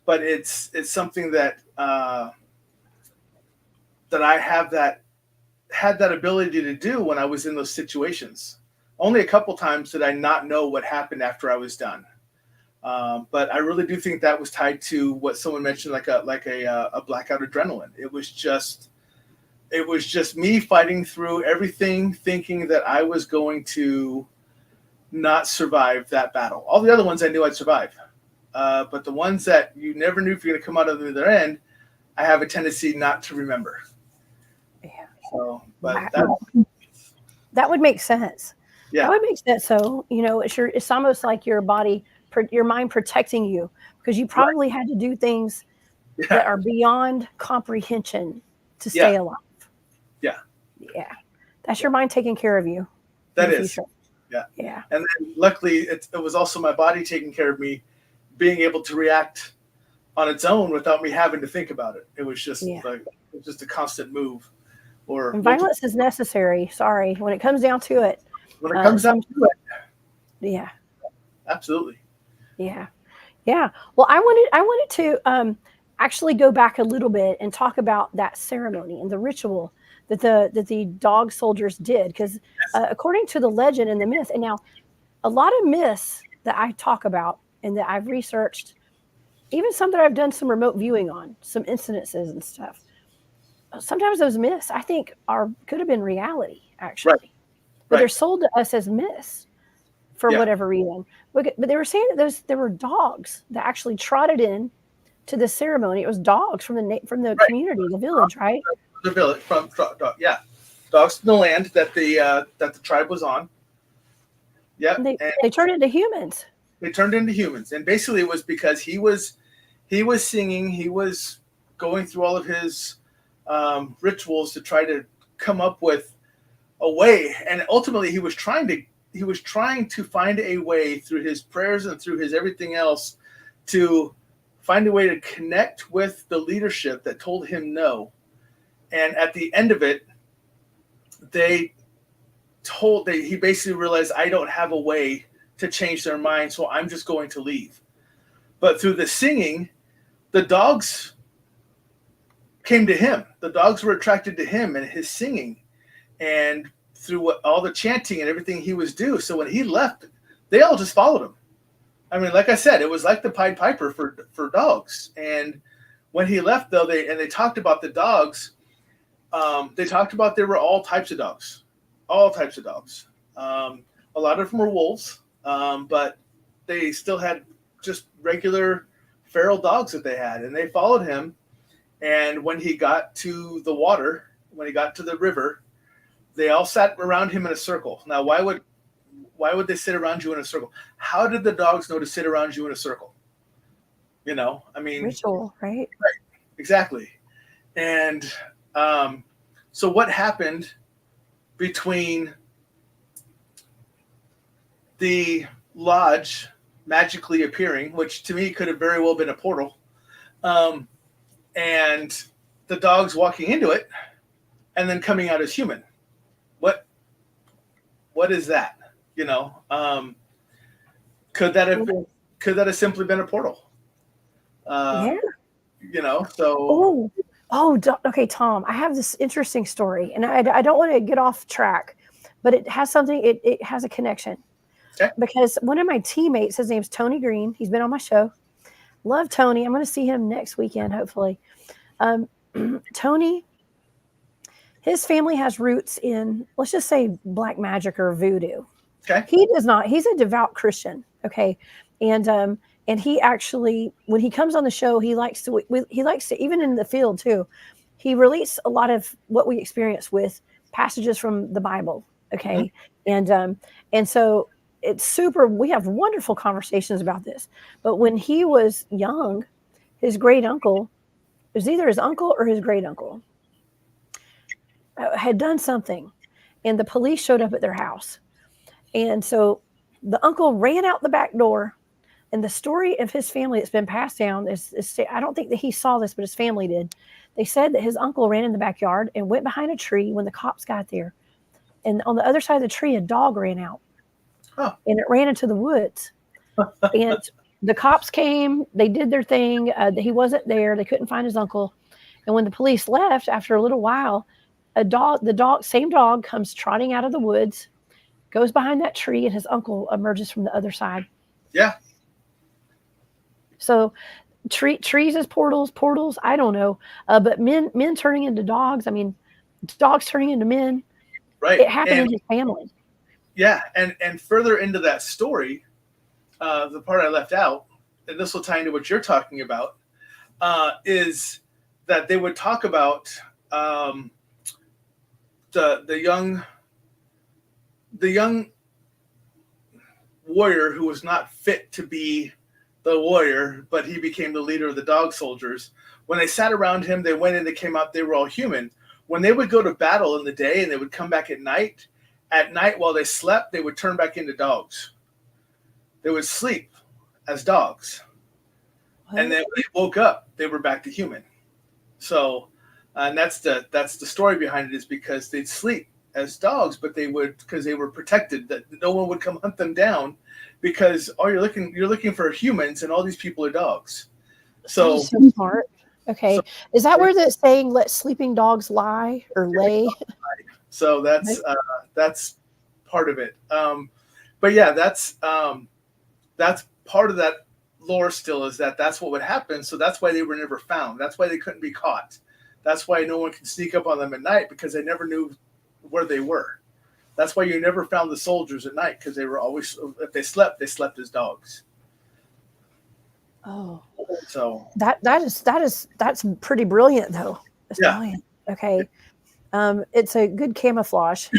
it's something that I had that ability to do when I was in those situations. Only a couple times did I not know what happened after I was done. But I really do think that was tied to what someone mentioned, like a blackout adrenaline. It was just me fighting through everything, thinking that I was going to not survive that battle. All the other ones I knew I'd survive. But the ones that you never knew if you're going to come out of the other end, I have a tendency not to remember. Yeah. So, but that would make sense. Yeah. That would make sense. So, it's almost like your body, your mind protecting you, because you probably had to do things that are beyond comprehension to stay alive. Yeah. Yeah. That's your mind taking care of you. That is. Future. Yeah. Yeah. And then luckily it was also my body taking care of me, being able to react on its own without me having to think about it. It was just just a constant move. And violence is necessary. Sorry. When it comes down to it. When it comes down to it. Yeah. Absolutely. Yeah. Yeah. Well, I wanted to actually go back a little bit and talk about that ceremony and the ritual that the dog soldiers did, because according to the legend and the myth, and now a lot of myths that I talk about and that I've researched, even some that I've done some remote viewing on, some incidences and stuff. Sometimes those myths, I think, could have been reality, actually. Right. But they're sold to us as myths for whatever reason. But they were saying that there were dogs that actually trotted in to the ceremony. It was dogs from the community, the village, right? The village dogs from the land that the tribe was on. Yeah, and they turned into humans. They turned into humans, and basically it was because he was singing, he was going through all of his rituals to try to come up with a way, and ultimately he was trying to trying to find a way through his prayers and through his everything else to find a way to connect with the leadership that told him no. And at the end of it, he basically realized, I don't have a way to change their mind, so I'm just going to leave. But through the singing, the dogs came to him. The dogs were attracted to him and his singing, and through all the chanting and everything he was doing. So when he left, they all just followed him. I mean, like I said, it was like the Pied Piper for dogs. And when he left, though, they talked about the dogs. They talked about there were all types of dogs. A lot of them were wolves, but they still had just regular feral dogs that they had. And they followed him. And when he got to the water, when he got to the river, they all sat around him in a circle. Now, why would they sit around you in a circle? How did the dogs know to sit around you in a circle? You know, I mean, ritual, right? Right, exactly. And so what happened between the lodge magically appearing, which to me could have very well been a portal, and the dogs walking into it and then coming out as human? What is that? You know, could that have simply been a portal? Yeah. You know, so. Okay, Tom, I have this interesting story, and I don't want to get off track, but it has something, it has a connection. Okay. Because one of my teammates, his name's Tony Green. He's been on my show. Love Tony. I'm going to see him next weekend, hopefully. Tony, his family has roots in, let's just say, black magic or voodoo. Okay. He does not. He's a devout Christian. Okay. And he actually, when he comes on the show, he likes to, even in the field too, he relates a lot of what we experience with passages from the Bible. Okay. Mm-hmm. And so it's super, we have wonderful conversations about this. But when he was young, his great uncle, it was either his uncle or his great uncle, had done something, and the police showed up at their house. And so the uncle ran out the back door, and the story of his family that's been passed down is I don't think that he saw this, but his family did. They said that his uncle ran in the backyard and went behind a tree when the cops got there. And on the other side of the tree, a dog ran out. Huh. And it ran into the woods. And the cops came, they did their thing. He wasn't there. They couldn't find his uncle. And when the police left, after a little while, same dog comes trotting out of the woods, goes behind that tree, and his uncle emerges from the other side. Yeah. So trees as portals, I don't know. But men turning into dogs, I mean, dogs turning into men. Right. It happened in his family. Yeah. And further into that story, the part I left out, and this will tie into what you're talking about, is that they would talk about the young warrior who was not fit to be the warrior, but he became the leader of the dog soldiers. When they sat around him, they went in, they came out, they were all human. When they would go to battle in the day and they would come back at night while they slept, they would turn back into dogs. They would sleep as dogs. What? And then when they woke up, they were back to human. So, and that's the story behind it, is because they'd sleep as dogs, but because they were protected, that no one would come hunt them down, because you're looking for humans, and all these people are dogs. So smart. Okay. So, is that where the saying "let sleeping dogs lie" or lay? So that's part of it. But yeah, that's part of that lore still, is that's what would happen. So that's why they were never found. That's why they couldn't be caught. That's why no one could sneak up on them at night, because they never knew where they were. That's why you never found the soldiers at night, because they were always, if they slept as dogs. Oh, so that's pretty brilliant, though. That's brilliant. Okay, it's a good camouflage.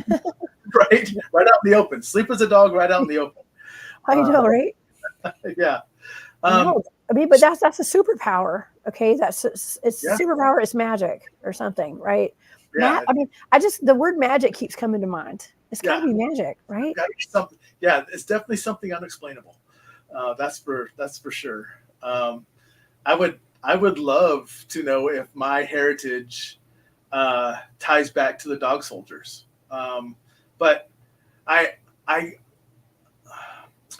right out in the open. Sleep as a dog, right out in the open. I know, right? Yeah. I mean, but that's a superpower. Okay, superpower is magic or something, right? Yeah. I mean, the word magic keeps coming to mind. It's got to be magic, right? Something. Yeah, it's definitely something unexplainable. That's for sure. I would love to know if my heritage ties back to the dog soldiers. But I I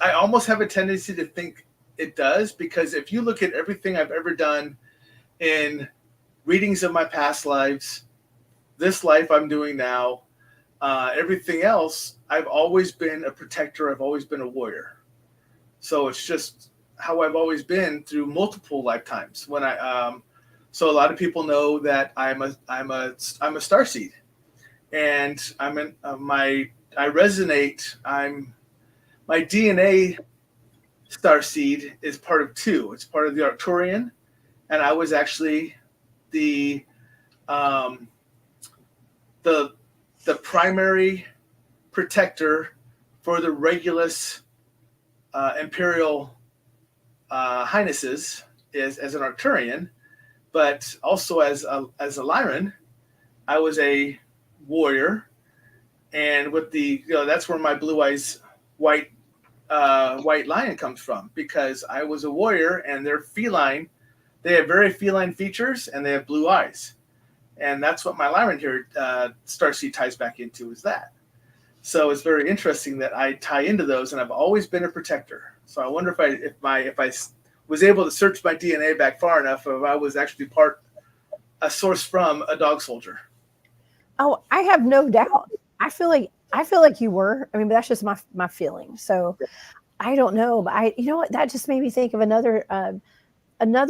I almost have a tendency to think it does, because if you look at everything I've ever done in readings of my past lives, this life I'm doing now, everything else, I've always been a protector. I've always been a warrior. So it's just how I've always been through multiple lifetimes. So a lot of people know that I'm a starseed, and I resonate. My DNA starseed is part of two. It's part of the Arcturian, and I was actually the primary protector for the Regulus imperial highnesses as an Arcturian, but also as a Lyran, I was a warrior, and with that's where my blue eyes white lion comes from, because I was a warrior and they're feline. They have very feline features and they have blue eyes, and that's what my Lyran here starseed ties back into, is that. So it's very interesting that I tie into those, and I've always been a protector. So I wonder if I was able to search my DNA back far enough, if I was actually a source from a dog soldier. Oh, I have no doubt. I feel like you were. I mean, but that's just my feeling. So I don't know, but you know what? That just made me think of another thing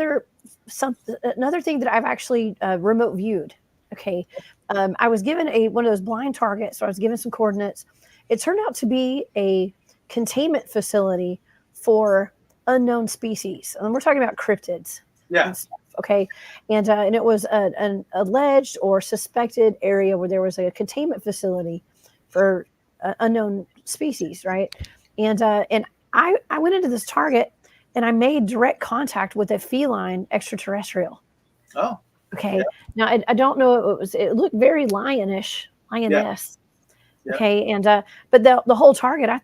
that I've actually remote viewed. Okay. I was given one of those blind targets, so I was given some coordinates. It turned out to be a containment facility for unknown species. And we're talking about cryptids. Yeah. And stuff, okay. And it was an alleged or suspected area where there was a containment facility for unknown species, right? And I went into this target, and I made direct contact with a feline extraterrestrial. Oh. Okay. Yeah. Now I don't know. It looked very lioness. Yeah. Okay. And but the whole target, I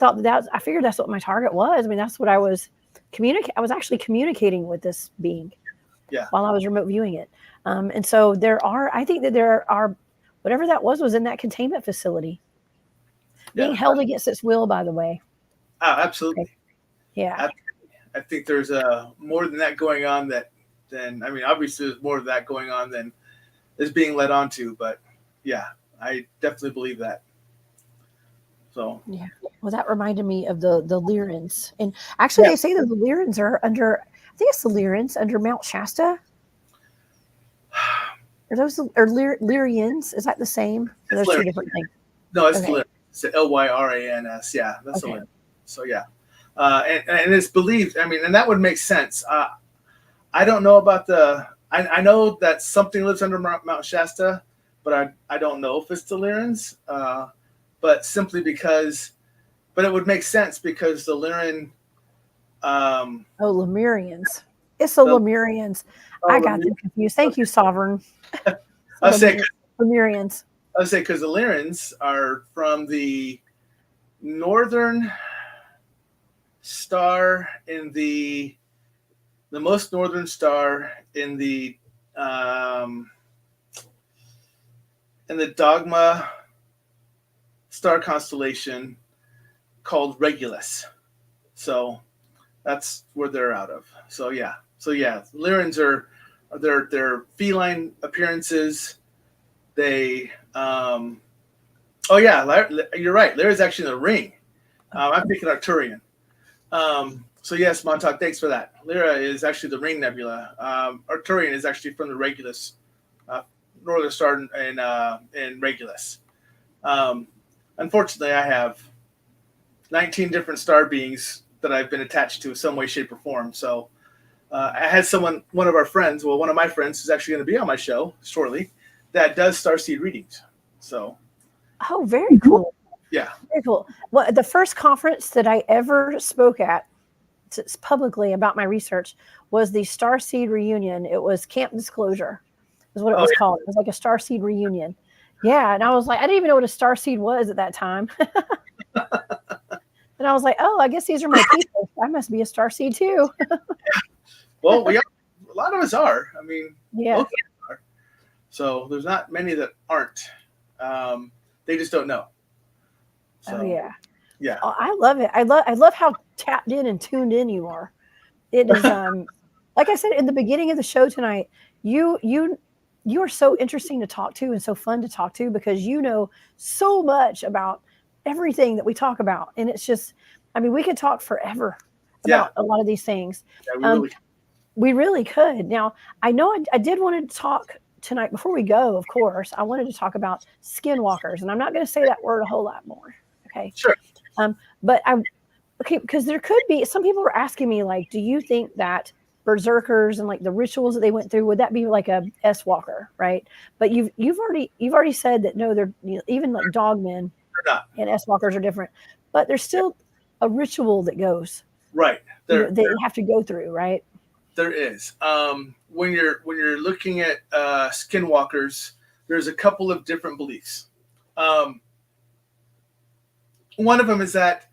figured that's what my target was. I mean, that's what I was I was actually communicating with this being. Yeah. While I was remote viewing it. And so I think that there are whatever that was in that containment facility. Being held against its will, by the way. Oh, absolutely. Okay. Yeah. Absolutely. I think there's more than that going on obviously there's more of that going on than is being led on to, but yeah, I definitely believe that. So yeah. Well, that reminded me of the Lyrans. And actually they say that the Lyrans are under, I think it's the Lyrans under Mount Shasta. Are those Lyrians? Is that the same? Are those two different things? No, it's Lyrans. It's Lyrans. Yeah, that's the one. So yeah. And it's believed, and that would make sense. I don't know about I know that something lives under Mount Shasta, but I don't know if it's the Lyrans, but simply because, but it would make sense because the Lyran. Lemurians. It's the Lemurians. I got them confused. Thank you, Sovereign. I'll say Lemurians. I'll say because the Lyrans are from the northern star in the most northern star in the Dogma star constellation called Regulus. So that's where they're out of. So yeah. Lyrans are their feline appearances. They you're right. Lyra's actually in the ring. I'm thinking Arcturian. So yes, Montauk, thanks for that. Lyra is actually the ring nebula. Arcturian is actually from the Regulus, northern star in Regulus. Unfortunately, I have 19 different star beings that I've been attached to in some way, shape, or form. So I had one of my friends who's actually going to be on my show shortly, that does starseed readings. So. Oh, very cool. Yeah. Very cool. Well, the first conference that I ever spoke at publicly about my research was the Starseed Reunion. It was Camp Disclosure is what it was called. It was like a Starseed reunion. Yeah, and I was like, I didn't even know what a starseed was at that time. And I was like, oh, I guess these are my people. I must be a starseed too. Well, a lot of us are. I mean, Yeah. most of us are. So there's not many that aren't. They just don't know. So, Oh yeah. Yeah. Oh, I love it. I love how tapped in and tuned in you are. It is like I said in the beginning of the show tonight, you are so interesting to talk to and so fun to talk to because you know so much about everything that we talk about. And it's just, I mean, we could talk forever about a lot of these things. Yeah, we really could. Now, I know I did want to talk tonight before we go, of course. I wanted to talk about skinwalkers, and I'm not going to say that word a whole lot more. Okay. Sure. But okay, because there could be some people were asking me, like, do you think that berserkers and like the rituals that they went through, would that be like a S walker, right? But you've already said that no, they're even like dogmen and S walkers are different, but there's still a ritual that goes right. They have to go through, right? There is. When you're looking at skinwalkers, there's a couple of different beliefs. One of them is that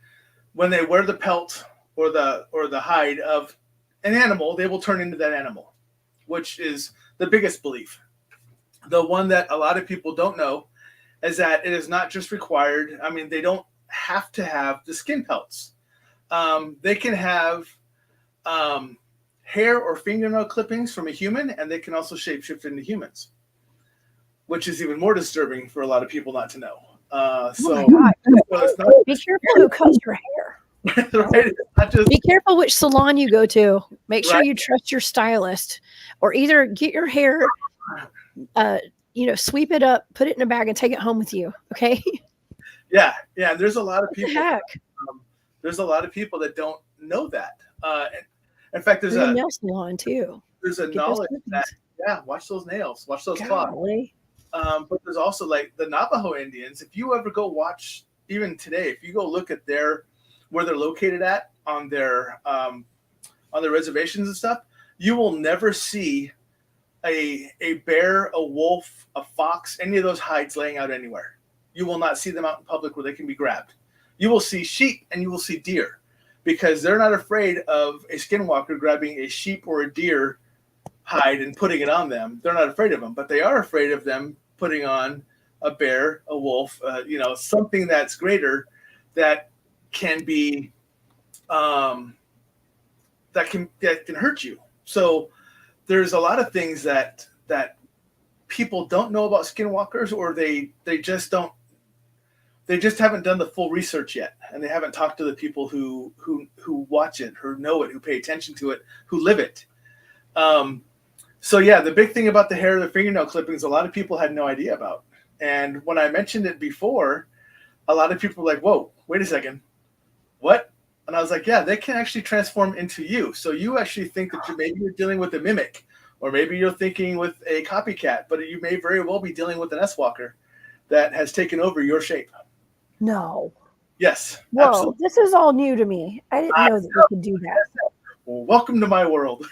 when they wear the pelt or the hide of an animal, they will turn into that animal, which is the biggest belief. The one that a lot of people don't know is that it is not just required. I mean, they don't have to have the skin pelts. They can have hair or fingernail clippings from a human, and they can also shapeshift into humans, which is even more disturbing for a lot of people not to know. Be careful who cuts your hair. Right? Be careful which salon you go to. Make sure you trust your stylist, or either get your hair, sweep it up, put it in a bag, and take it home with you. Okay. Yeah. There's a lot of people. Heck? There's a lot of people that don't know that. In fact, there's a nail salon too. There's a knowledge that watch those nails, watch those claws. But there's also like the Navajo Indians. If you ever go watch, even today, if you go look at where they're located at on their reservations and stuff, you will never see a bear, a wolf, a fox, any of those hides laying out anywhere. You will not see them out in public where they can be grabbed. You will see sheep and you will see deer, because they're not afraid of a skinwalker grabbing a sheep or a deer hide and putting it on them. They're not afraid of them, but they are afraid of them putting on a bear, a wolf, something that's greater that can be that can hurt you. So there's a lot of things that people don't know about skinwalkers, or they just haven't done the full research yet, and they haven't talked to the people who watch it, who know it, who pay attention to it, who live it. So yeah, the big thing about the hair, the fingernail clippings, a lot of people had no idea about. And when I mentioned it before, a lot of people were like, whoa, wait a second, what? And I was like, yeah, they can actually transform into you. So you actually think that maybe you're dealing with a mimic, or maybe you're thinking with a copycat, but you may very well be dealing with an S-Walker that has taken over your shape. No. Yes. Whoa, absolutely. This is all new to me. I didn't know that we could do that. Well, welcome to my world.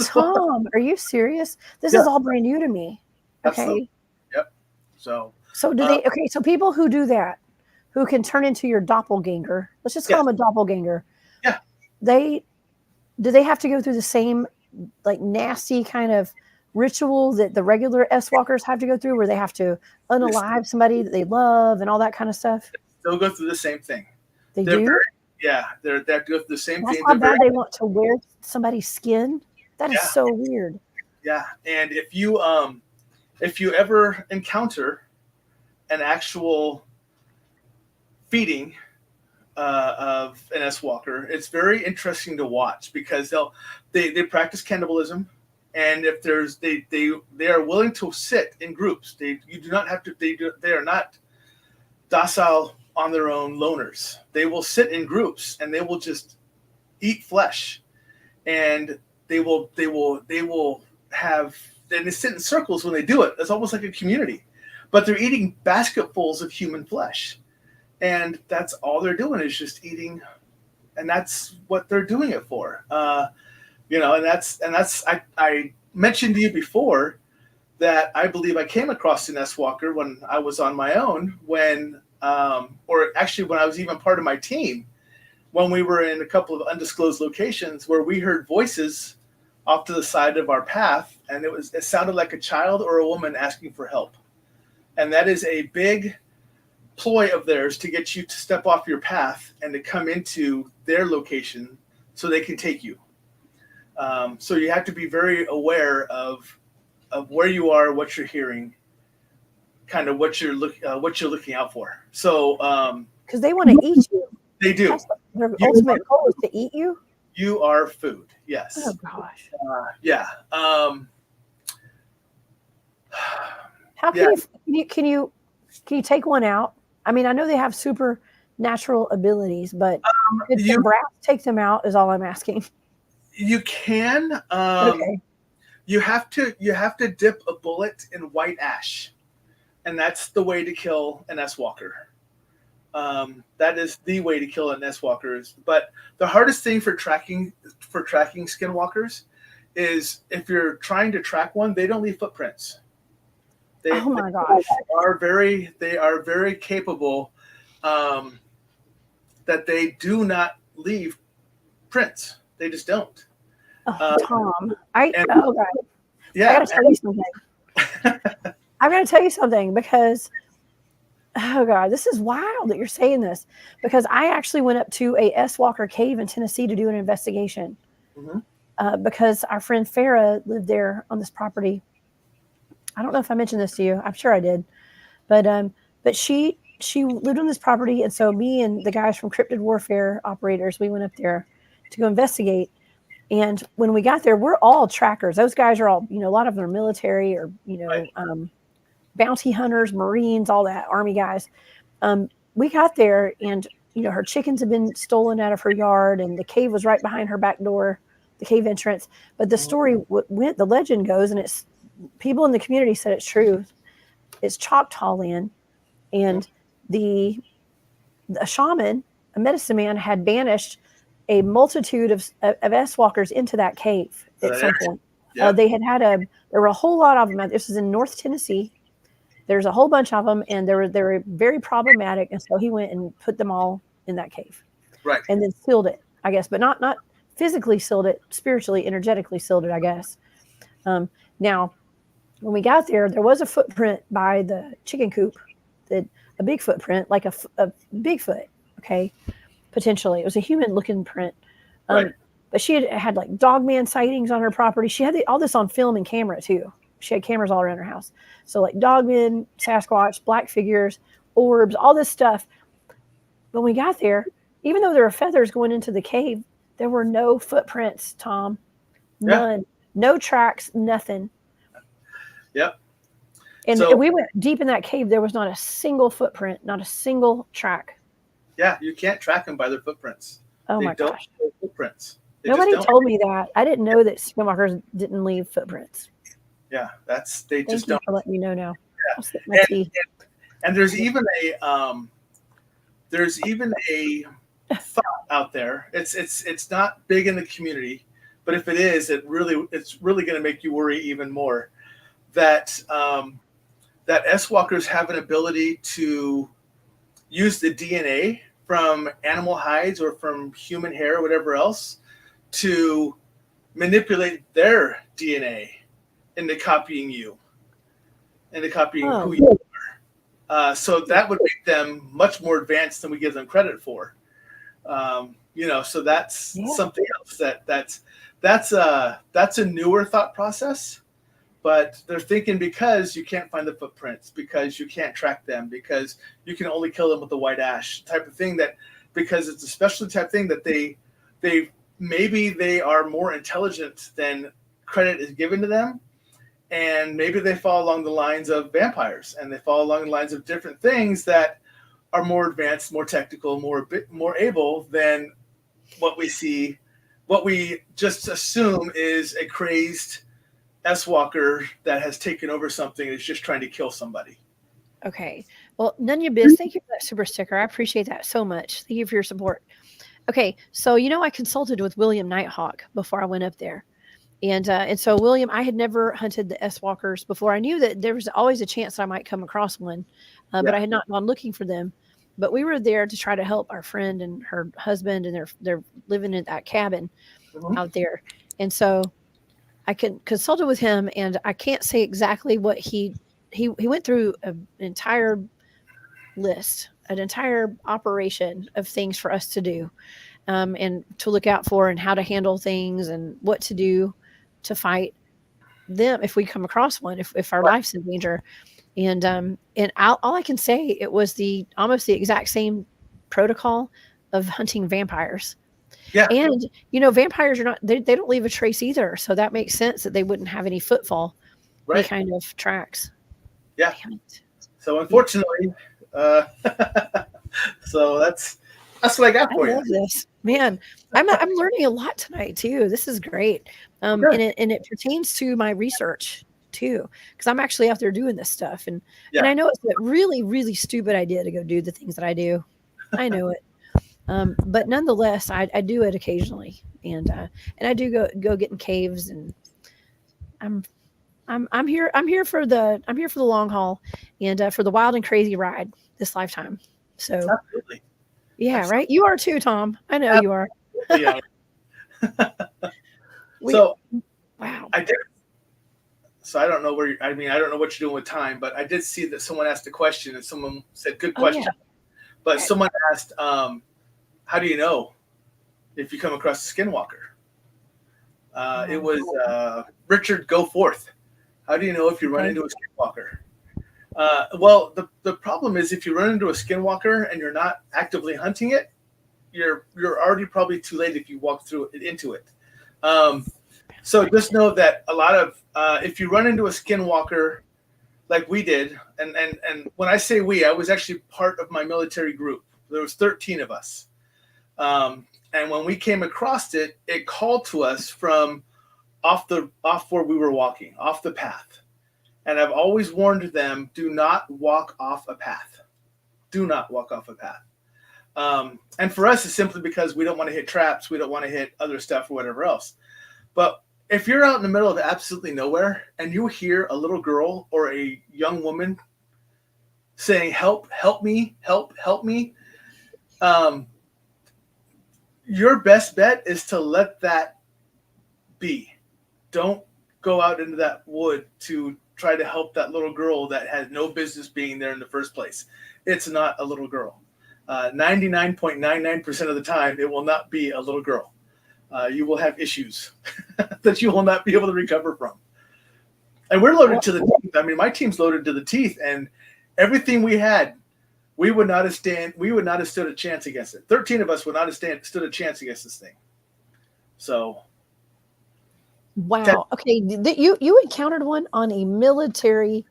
Tom, are you serious? This is all brand new to me. Okay. Absolutely. Yep. So do they? Okay, so people who do that, who can turn into your doppelganger, let's just call them a doppelganger. Yeah. Do they have to go through the same like nasty kind of ritual that the regular S-walkers have to go through, where they have to unalive somebody that they love and all that kind of stuff? They'll go through the same thing. They do? They have to go through the same thing. How bad they want to wear somebody's skin? That is so weird. Yeah, and if you ever encounter an actual feeding of an S-walker, it's very interesting to watch, because they practice cannibalism, and if they are willing to sit in groups. You do not have to. They are not docile on their own loners. They will sit in groups and they will just eat flesh, and they will have, and they sit in circles when they do it. It's almost like a community, but they're eating basketfuls of human flesh, and that's all they're doing is just eating, and that's what they're doing it for. And that's I mentioned to you before that I believe I came across an S-Walker when I was on my own, or actually when I was even part of my team, when we were in a couple of undisclosed locations where we heard voices off to the side of our path, and it sounded like a child or a woman asking for help. And that is a big ploy of theirs to get you to step off your path and to come into their location so they can take you. So you have to be very aware of where you are, what you're hearing, kind of what you're looking out for. So because they want to eat you. They do. Their ultimate goal is to eat you. You are food. Yes. Oh gosh. Yeah. How can you take one out? I mean, I know they have supernatural abilities, but could the brass take them out? Is all I'm asking. You can. Okay. You have to dip a bullet in white ash, and that's the way to kill an S-Walker. That is the way to kill an S-Walker. But the hardest thing for tracking skinwalkers is if you're trying to track one, they don't leave footprints. Oh my gosh! They are very capable. That they do not leave prints. They just don't. Oh, Tom, God. Yeah, I got to tell you something. I've got to tell you something because, oh God, this is wild that you're saying this, because I actually went up to a S-Walker cave in Tennessee to do an investigation, because our friend Farah lived there on this property. I don't know if I mentioned this to you. I'm sure I did, but she lived on this property, and so me and the guys from Cryptid Warfare Operators, we went up there to go investigate. And when we got there, we're all trackers. Those guys are all, a lot of them are military or, bounty hunters, Marines, all that, Army guys. We got there and, her chickens had been stolen out of her yard, and the cave was right behind her back door, the cave entrance. But the story the legend goes, and it's people in the community said it's true. It's Choctaw land. And a shaman, a medicine man, had banished a multitude of S-Walkers into that cave at some point. Yeah. There were a whole lot of them. This is in North Tennessee. There's a whole bunch of them, and they were very problematic. And so he went and put them all in that cave, right? And then sealed it, I guess, but not physically sealed it, spiritually, energetically sealed it, I guess. Now, when we got there was a footprint by the chicken coop, a big footprint, like a Bigfoot. Okay. Potentially, it was a human-looking print, right. But she had like dogman sightings on her property. She had all this on film and camera too. She had cameras all around her house. So like dogmen, Sasquatch, black figures, orbs, all this stuff. When we got there, even though there were feathers going into the cave, there were no footprints, Tom. None. Yeah. No tracks, nothing. Yep. And we went deep in that cave. There was not a single footprint, not a single track. Yeah, you can't track them by their footprints. Oh my gosh. Footprints. Nobody told me that. I didn't know that skinwalkers didn't leave footprints. Yeah, just Thank you don't. For letting me know now. Yeah. I'll sip my tea. And there's even a thought out there. It's not big in the community, but if it is, it's really going to make you worry even more. That S-Walkers have an ability to use the DNA from animal hides or from human hair or whatever else to manipulate their DNA into copying you, into copying who you are. So that would make them much more advanced than we give them credit for. So that's something else that's a newer thought process. But they're thinking because you can't find the footprints, because you can't track them, because you can only kill them with the white ash type of thing, because it's a special type thing that they are more intelligent than credit is given to them. And maybe they fall along the lines of vampires, and they fall along the lines of different things that are more advanced, more technical, more able than what we see, what we just assume is a crazed S-Walker that has taken over something and is just trying to kill somebody. Okay. Well, none of your biz. Thank you for that super sticker. I appreciate that so much. Thank you for your support. Okay. So, I consulted with William Nighthawk before I went up there. And so William, I had never hunted the S Walkers before. I knew that there was always a chance that I might come across one, but I had not gone looking for them. But we were there to try to help our friend and her husband, and they're living in that cabin out there. And so I consulted with him, and I can't say exactly what he went through an entire list, an entire operation of things for us to do, and to look out for, and how to handle things, and what to do to fight them if we come across one, if our life's in danger. And all I can say, it was almost the exact same protocol of hunting vampires. Yeah. And vampires are not, they don't leave a trace either, so that makes sense that they wouldn't have any footfall, any kind of tracks. Yeah. So unfortunately, so that's what I got for you. I love this, man. I'm learning a lot tonight too. This is great. And it pertains to my research too, because I'm actually out there doing this stuff, and I know it's a really, really stupid idea to go do the things that I do. I know it. But nonetheless, I do it occasionally, and I do go get in caves, and I'm here for the long haul, and for the wild and crazy ride this lifetime. So absolutely. Yeah, absolutely. right. You are too, Tom. I know you are. Yeah. Wow. I did. So I don't know I don't know what you're doing with time, but I did see that someone asked a question, and someone said, "Good question." But someone asked, how do you know if you come across a skinwalker? It was Richard Go Forth. How do you know if you run into a skinwalker? Well, the problem is, if you run into a skinwalker and you're not actively hunting it, you're already probably too late if you walk into it. So just know that a lot of if you run into a skinwalker, like we did, and when I say we, I was actually part of my military group. There was 13 of us. And when we came across it, it called to us from off where we were walking, off the path. And I've always warned them, do not walk off a path. Do not walk off a path. And for us, it's simply because we don't want to hit traps. We don't want to hit other stuff or whatever else. But if you're out in the middle of absolutely nowhere and you hear a little girl or a young woman saying, help me, help me, your best bet is to let that be. Don't go out into that wood to try to help that little girl that had no business being there in the first place. It's not a little girl. 99.99% of the time, it will not be a little girl. You will have issues that you will not be able to recover from. And we're loaded to the teeth. I mean, my team's loaded to the teeth, and everything we had, we would not have stood a chance against it. 13 of us would not have stood a chance against this thing. So. Wow. Okay. You encountered one on a military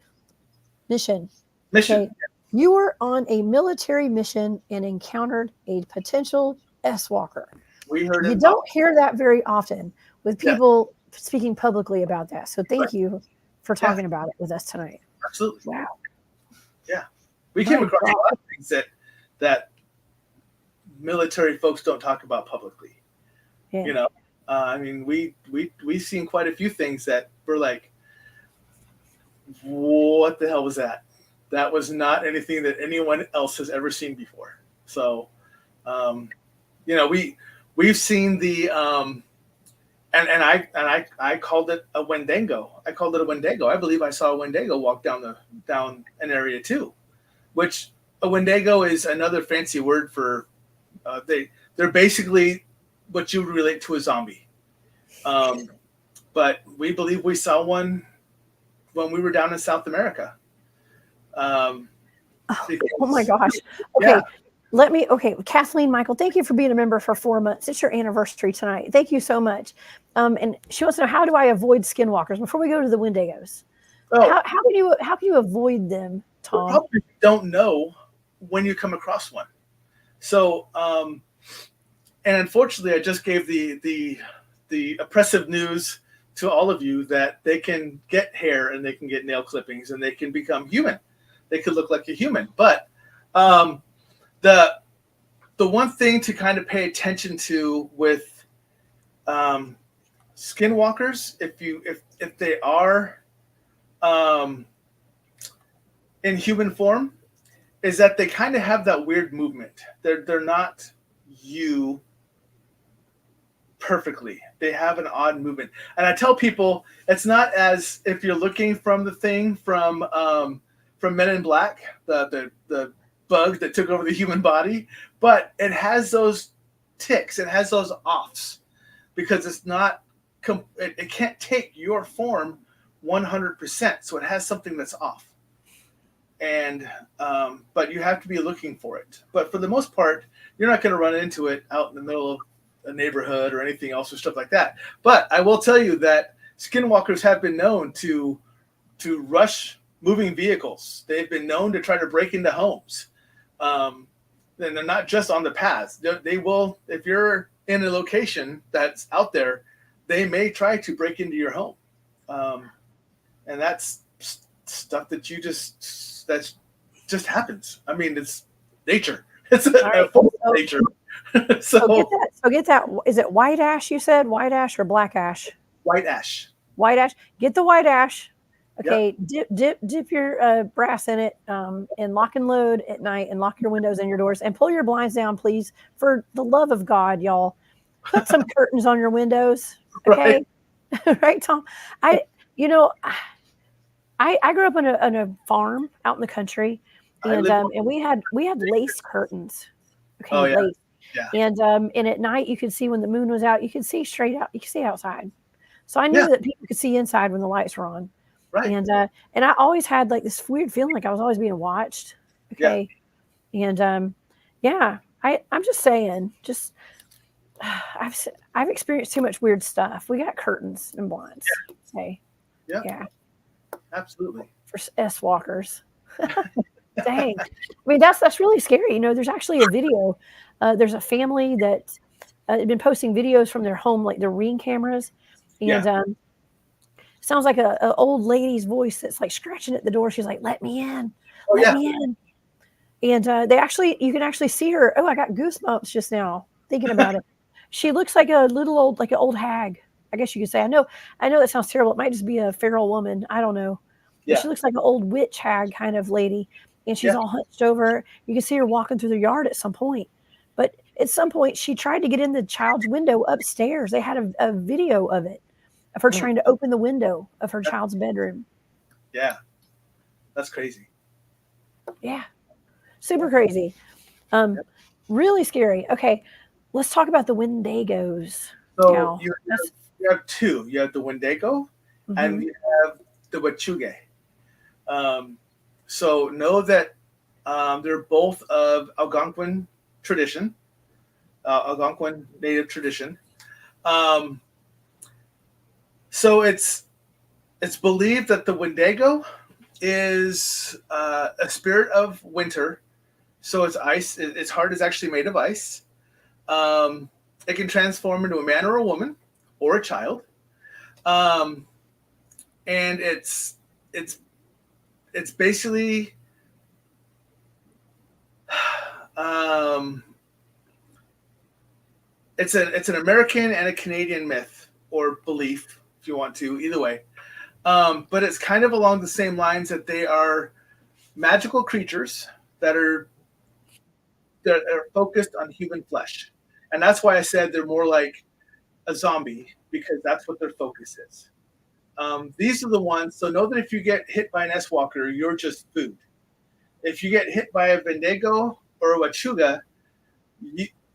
mission. Okay? You were on a military mission and encountered a potential S-Walker. We heard you don't hear that very often with people speaking publicly about that. So thank you for talking about it with us tonight. Absolutely. Wow. Yeah. We came across a lot of things that military folks don't talk about publicly. Yeah. You know, I mean, we've seen quite a few things that were like, what the hell was that? That was not anything that anyone else has ever seen before. So, you know, we've seen the and I called it a Wendigo. I called it a Wendigo. I believe I saw a Wendigo walk down an area too, which a Wendigo is another fancy word for they're basically what you would relate to a zombie. But we believe we saw one when we were down in South America. Oh my gosh. Okay. Yeah. Kathleen Michael, thank you for being a member for 4 months. It's your anniversary tonight. Thank you so much. And she wants to know, how do I avoid skinwalkers before we go to the Wendigos? How can you avoid them, Tom? You probably don't know when you come across one. So, and unfortunately, I just gave the oppressive news to all of you that they can get hair and they can get nail clippings and they can become human. They could look like a human. But the one thing to kind of pay attention to with Skinwalkers, if they are in human form, is that they kind of have that weird movement. They're not you perfectly. They have an odd movement. And I tell people it's not as if you're looking from the thing from Men in Black, the bug that took over the human body, but it has those ticks, it has those offs, because it's not it can't take your form 100%, so it has something that's off. And but you have to be looking for it. But for the most part, you're not going to run into it out in the middle of a neighborhood or anything else or stuff like that. But I will tell you that skinwalkers have been known to rush moving vehicles. They've been known to try to break into homes. And they're not just on the paths. They will, if you're in a location that's out there, they may try to break into your home. And that's stuff that that just happens. I mean, it's nature. It's nature. So get that. Is it white ash? You said white ash or black ash? White ash. White ash. Get the white ash. Okay. Yep. Dip your brass in it, and lock and load at night, and lock your windows and your doors, and pull your blinds down, please. For the love of God, y'all, put some curtains on your windows. Okay. Right, right, Tom. I grew up on a farm out in the country, and we had lace curtains. Okay, oh, yeah. Lace. Yeah. And at night you could see when the moon was out, you could see straight out, you could see outside. So I knew that people could see inside when the lights were on. Right. And I always had like this weird feeling like I was always being watched. Okay. Yeah. And I'm just saying, I've experienced too much weird stuff. We got curtains and blinds. Yeah. Okay. Yeah. Yeah. Absolutely. For S walkers. Dang. I mean, that's really scary. There's actually a video. There's a family that had been posting videos from their home, like their Ring cameras. And sounds like a old lady's voice that's like scratching at the door. She's like, let me in. Let me in. And you can actually see her. Oh, I got goosebumps just now thinking about it. She looks like an old hag, I guess you could say. I know that sounds terrible. It might just be a feral woman. I don't know. Yeah. But she looks like an old witch hag kind of lady. And she's all hunched over. You can see her walking through the yard at some point. But at some point, she tried to get in the child's window upstairs. They had a video of it, of her trying to open the window of her child's bedroom. Yeah. That's crazy. Yeah. Super crazy. Really scary. Okay. Let's talk about the Wendigos. So you have two. You have the Wendigo, and you have the Wachuge. So know that they're both of Algonquin tradition, Algonquin native tradition. So it's believed that the Wendigo is a spirit of winter. So it's ice. Its heart is actually made of ice. It can transform into a man or a woman or a child. And it's basically it's an American and a Canadian myth or belief, if you want to, either way. But it's kind of along the same lines that they are magical creatures that are focused on human flesh. And that's why I said they're more like a zombie, because that's what their focus is. These are the ones, so know that if you get hit by an S-Walker, you're just food. If you get hit by a Wendigo or a Wachuga,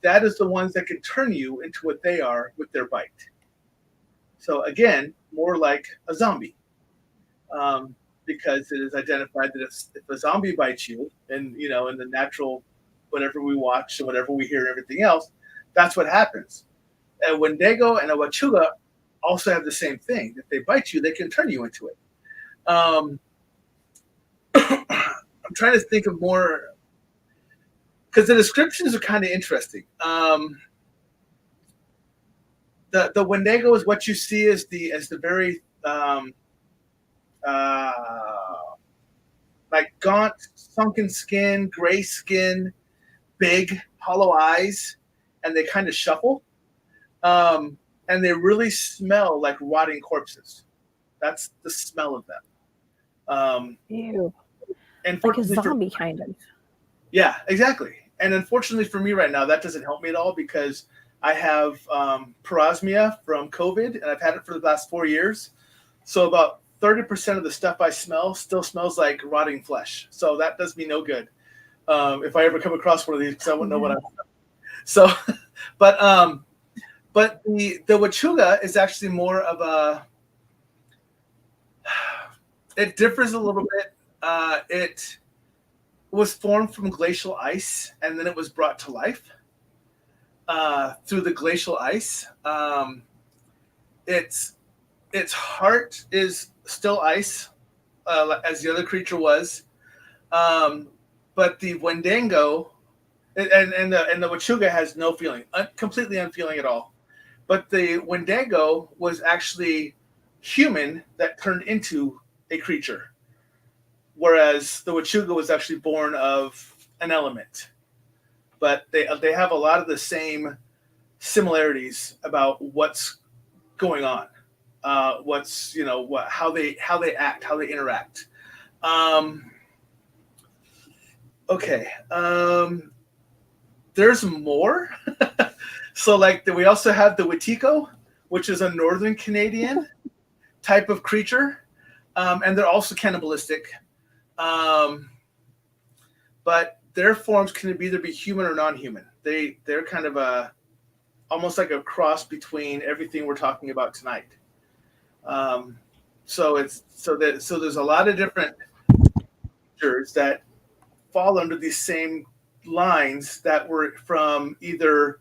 that is the ones that can turn you into what they are with their bite. So again, more like a zombie. Because it is identified that if a zombie bites you, and in the natural, whatever we watch and whatever we hear and everything else, that's what happens. A Wendigo and a Wachuga also have the same thing. If they bite you, they can turn you into it. I'm trying to think of more, because the descriptions are kind of interesting. The Wendigo is what you see as the very like gaunt, sunken skin, gray skin, big, hollow eyes, and they kind of shuffle. and they really smell like rotting corpses. That's the smell of them. Ew. And Like a zombie kind of. Yeah, exactly. And unfortunately for me right now, that doesn't help me at all because I have parosmia from COVID, and I've had it for the last 4 years. So about 30% of the stuff I smell still smells like rotting flesh. So that does me no good. If I ever come across one of these, because I wouldn't know what I'm. So, but the Wachuga is actually more of a. It differs a little bit. It was formed from glacial ice, and then it was brought to life through the glacial ice. Its heart is still ice, as the other creature was, but the Wendigo and the Wachuga has no feeling, completely unfeeling at all. But the Wendigo was actually human that turned into a creature, whereas the Wachuga was actually born of an element. But they have a lot of the same similarities about what's going on, what's how they act, how they interact. Okay, there's more. So we also have the Wetiko, which is a northern Canadian type of creature, and they're also cannibalistic. But their forms can either be human or non-human. They're kind of almost like a cross between everything we're talking about tonight. So there's a lot of different creatures that fall under these same lines that were from either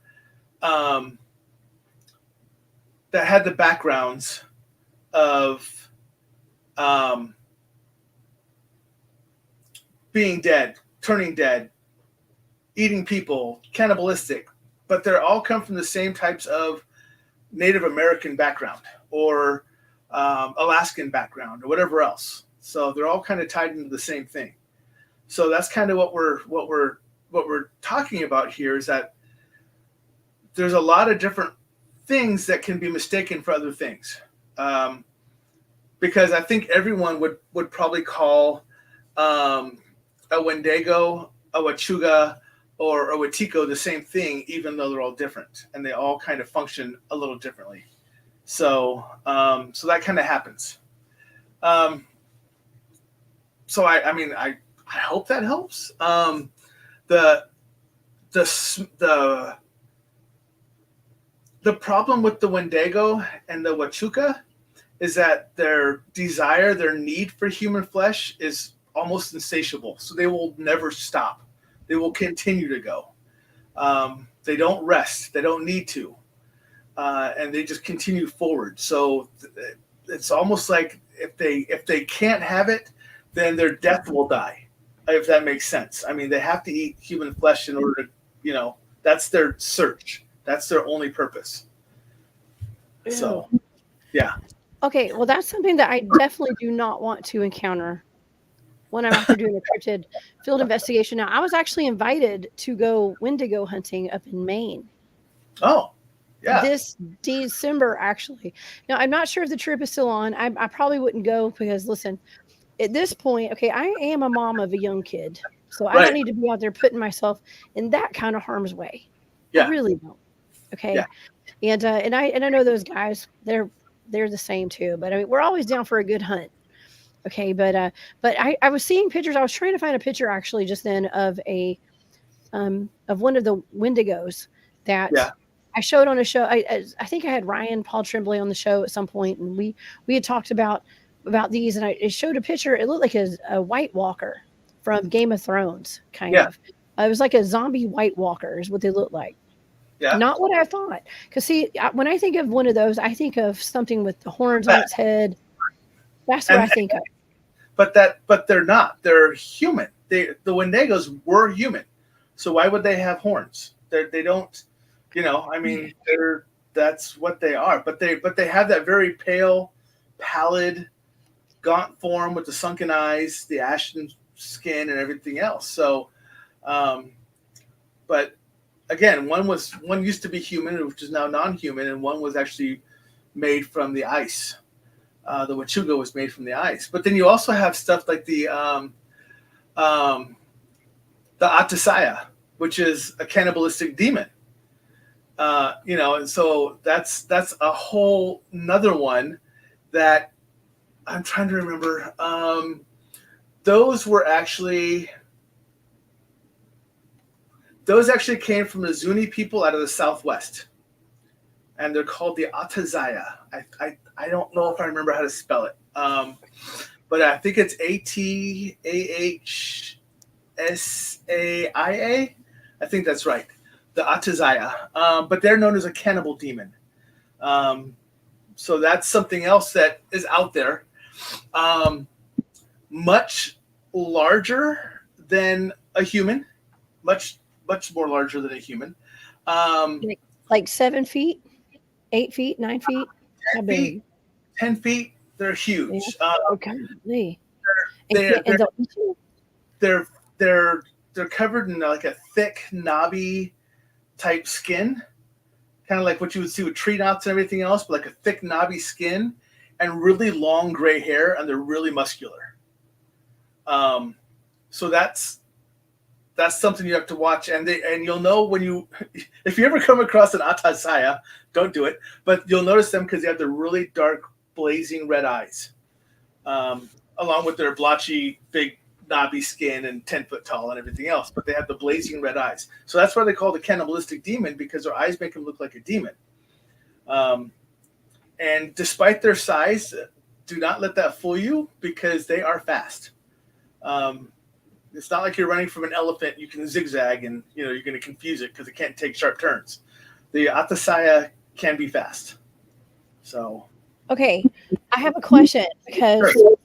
that had the backgrounds of being dead, turning dead, eating people, cannibalistic, but they're all come from the same types of Native American background or Alaskan background or whatever else. So they're all kind of tied into the same thing. So that's kind of what we're talking about here, is that there's a lot of different things that can be mistaken for other things. Because I think everyone would probably call a Wendigo, a Wachuga, or a Wetiko the same thing, even though they're all different and they all kind of function a little differently. So that kind of happens. So I hope that helps. The problem with the Wendigo and the Wachuga is that their desire, their need for human flesh is almost insatiable. So they will never stop. They will continue to go. They don't rest. They don't need to. And they just continue forward. So it's almost like if they can't have it, then their death will die, if that makes sense. I mean, they have to eat human flesh in order to, that's their search. That's their only purpose. Ew. So, yeah. Okay, well, that's something that I definitely do not want to encounter when I'm out there doing a cryptid field investigation. Now, I was actually invited to go Wendigo hunting up in Maine. Oh, yeah. This December, actually. Now, I'm not sure if the trip is still on. I probably wouldn't go because, listen, at this point, okay, I am a mom of a young kid, so I don't need to be out there putting myself in that kind of harm's way. Yeah. I really don't. Okay. Yeah. And I know those guys, they're the same too, but I mean, we're always down for a good hunt. Okay. But I was seeing pictures. I was trying to find a picture actually just then of of one of the Wendigos that I showed on a show. I think I had Ryan Paul Tremblay on the show at some point, and we had talked about these, and I showed a picture. It looked like a White Walker from Game of Thrones, kind of. It was like a zombie White Walker is what they look like. Yeah. Not what I thought. Because see, when I think of one of those, I think of something with the horns on its head. That's what I think of. But they're not. They're human. The Wendigos were human. So why would they have horns? They don't. I mean, that's what they are. But they have that very pale, pallid, gaunt form with the sunken eyes, the ashen skin, and everything else. So, but again, one used to be human, which is now non-human, and one was actually made from the ice. The Wachuga was made from the ice. But then you also have stuff like the Atasaya, which is a cannibalistic demon. And so that's a whole another one that I'm trying to remember. Those actually came from the Zuni people out of the Southwest, and they're called the Atazaya. I don't know if I remember how to spell it, but I think it's Atahsaia. I think that's right, the Atazaya. But they're known as a cannibal demon. So that's something else that is out there, much larger than a human, much more larger than a human. Like 7 feet, 8 feet, 9 feet. 10 feet. 10 feet. They're huge. Yeah. Okay. They're covered in like a thick knobby type skin, kind of like what you would see with tree knots and everything else, but like a thick knobby skin and really long gray hair, and they're really muscular. So that's something you have to watch, and you'll know if you ever come across an Atasaya, don't do it, but you'll notice them because they have the really dark, blazing red eyes, along with their blotchy, big, knobby skin and 10 foot tall and everything else. But they have the blazing red eyes, so that's why they call it a cannibalistic demon, because their eyes make them look like a demon. And despite their size, do not let that fool you, because they are fast. It's not like you're running from an elephant. You can zigzag and you're going to confuse it because it can't take sharp turns. The Atasaya can be fast. So, okay, I have a question, because sure.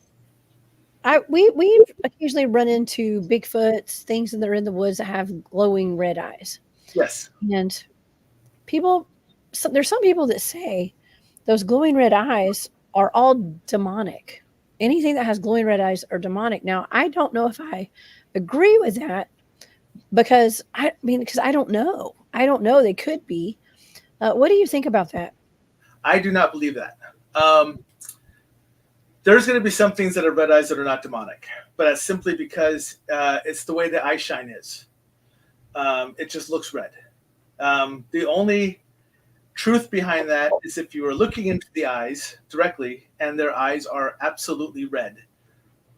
we occasionally run into Bigfoots, things that are in the woods that have glowing red eyes. Yes. And there's some people that say those glowing red eyes are all demonic. Anything that has glowing red eyes are demonic. Now, I don't know if I agree with that, because I don't know. I don't know. They could be. What do you think about that? I do not believe that. There's going to be some things that are red eyes that are not demonic, but that's simply because it's the way the eye shine is. It just looks red. The only truth behind that is if you are looking into the eyes directly and their eyes are absolutely red,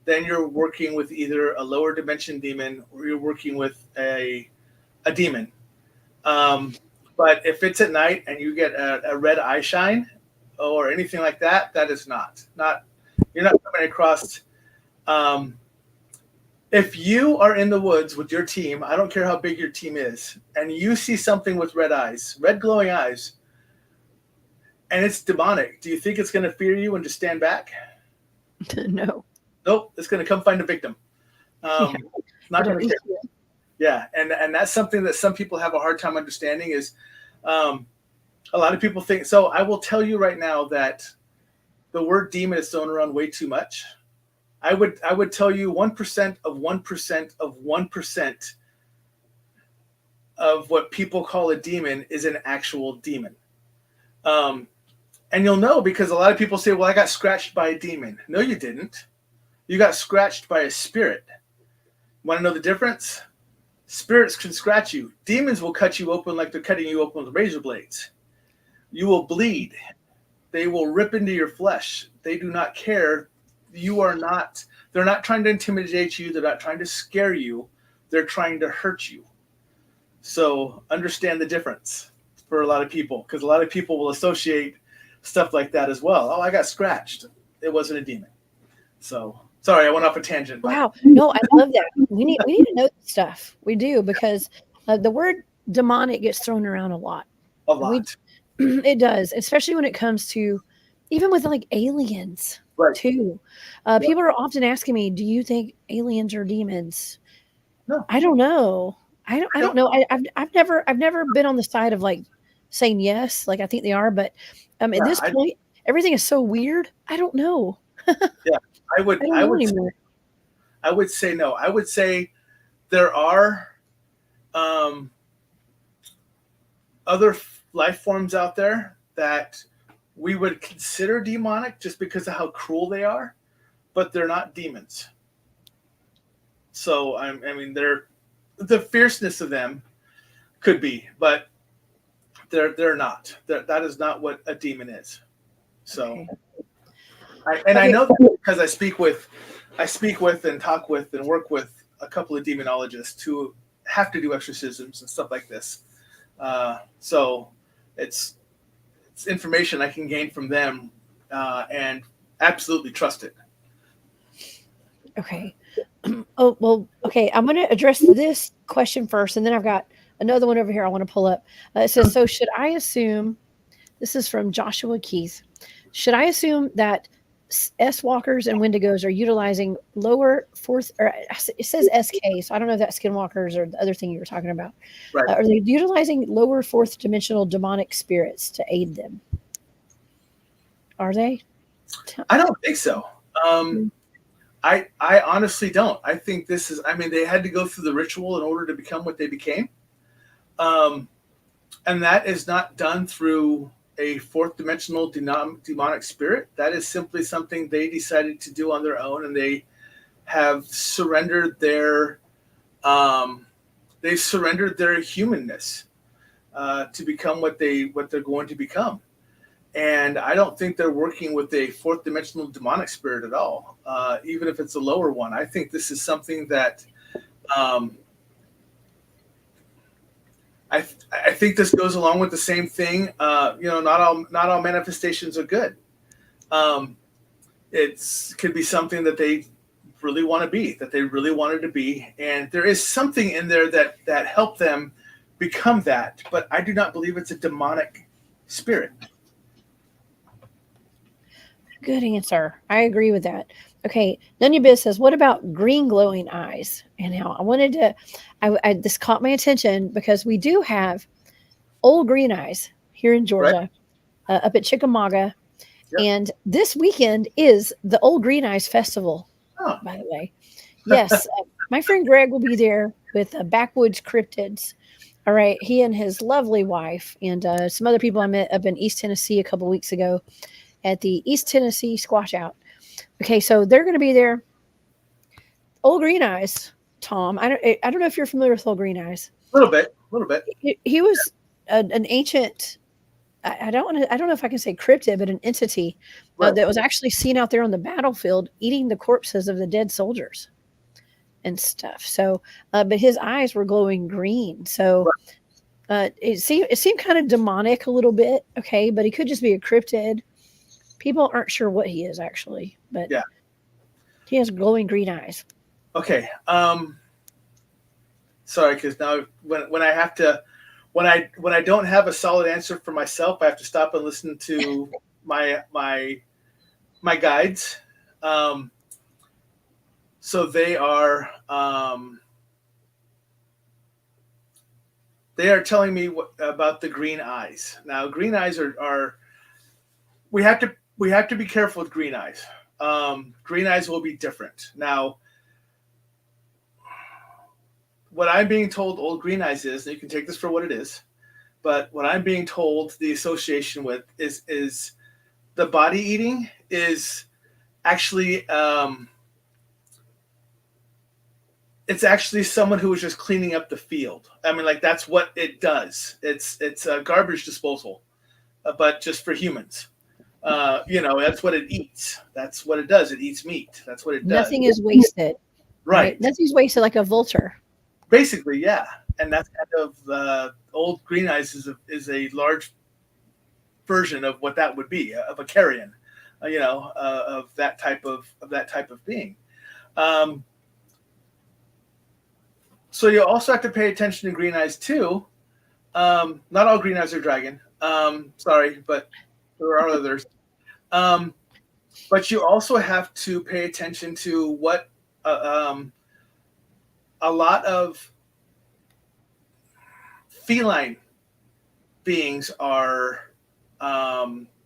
then you're working with either a lower dimension demon or you're working with a demon. But if it's at night and you get a red eye shine or anything like that, that is not you're not coming across. If you are in the woods with your team, I don't care how big your team is, and you see something with red eyes, red glowing eyes, and it's demonic, do you think it's going to fear you and just stand back? No. Nope, it's going to come find a victim. Not going to care. Yeah, and that's something that some people have a hard time understanding is a lot of people think. So I will tell you right now that the word demon is thrown around way too much. I would tell you 1% of 1% of 1% of what people call a demon is an actual demon. And you'll know because a lot of people say, well, I got scratched by a demon. No, you didn't. You got scratched by a spirit. Want to know the difference? Spirits can scratch you. Demons will cut you open like they're cutting you open with razor blades. You will bleed. They will rip into your flesh. They do not care. They're not trying to intimidate you. They're not trying to scare you. They're trying to hurt you. So understand the difference for a lot of people, because a lot of people will associate stuff like that as well. Oh, I got scratched. It wasn't a demon. So sorry, I went off a tangent. Wow. No, I love that. We need to know this stuff. We do, because the word demonic gets thrown around a lot. A lot. It does, especially when it comes to even with like aliens, right, too. People are often asking me, do you think aliens are demons? No. I don't know. I don't know. I've never been on the side of like saying yes, like I think they are, but at this point, everything is so weird. I don't know. Yeah, I would say no. I would say there are other life forms out there that we would consider demonic just because of how cruel they are, but they're not demons. So I mean, the fierceness of them could be, but they're not. That is not what a demon is. So, Okay. I know that because I speak with and talk with and work with a couple of demonologists who have to do exorcisms and stuff like this. So it's information I can gain from them and absolutely trust it. Okay. Oh, well, okay. I'm going to address this question first, and then I've got another one over here I want to pull up. It says, so should I assume, this is from Joshua Keith, should I assume that S-Walkers and Wendigos are utilizing lower fourth, or it says SK, so I don't know if that's Skinwalkers or the other thing you were talking about. Right. Are they utilizing lower fourth dimensional demonic spirits to aid them? Are they? I don't think so. I honestly don't. I think this is, I mean, they had to go through the ritual in order to become what they became. And that is not done through a fourth dimensional demonic spirit. That is simply something they decided to do on their own, and they have surrendered their humanness to become what they're going to become. And I don't think they're working with a fourth dimensional demonic spirit at all, even if it's a lower one. I think this is something that I think this goes along with the same thing. Not all manifestations are good. It could be something that they really want to be, that they really wanted to be, and there is something in there that helped them become that. But I do not believe it's a demonic spirit. Good answer. I agree with that. Okay. Nunya says, what about green glowing eyes? And now I wanted to, this caught my attention because we do have old green eyes here in Georgia, right. Up at Chickamauga. Yep. And this weekend is the Old Green Eyes Festival, by the way. Yes. My friend Greg will be there with Backwoods Cryptids. All right. He and his lovely wife and some other people I met up in East Tennessee a couple of weeks ago at the East Tennessee Squash Out. Okay, so they're going to be there. Old Green Eyes, Tom. I don't know if you're familiar with Old Green Eyes. A little bit. He was an ancient. I don't know if I can say cryptid, but an entity that was actually seen out there on the battlefield eating the corpses of the dead soldiers and stuff. So, but his eyes were glowing green. So. It seemed kind of demonic a little bit. Okay, but he could just be a cryptid. People aren't sure what he is actually, but yeah, he has glowing green eyes. Okay. Sorry, because now when I don't have a solid answer for myself, I have to stop and listen to my guides. So they are telling me about the green eyes. Now, green eyes are we have to be careful with green eyes. Green eyes will be different. Now, what I'm being told old green eyes is, and you can take this for what it is, but what I'm being told the association with is the body eating is actually it's actually someone who is just cleaning up the field. I mean, like that's what it does. It's a garbage disposal, but just for humans. That's what it eats. That's what it does. It eats meat. That's what it does. Nothing is wasted. Right. Nothing's wasted, like a vulture. Basically, yeah. And that's kind of old green eyes is a large version of what that would be, of a carrion, of that type of being. So you also have to pay attention to green eyes too. Not all green eyes are dragon. Sorry, but there are others. But you also have to pay attention to what a lot of feline beings are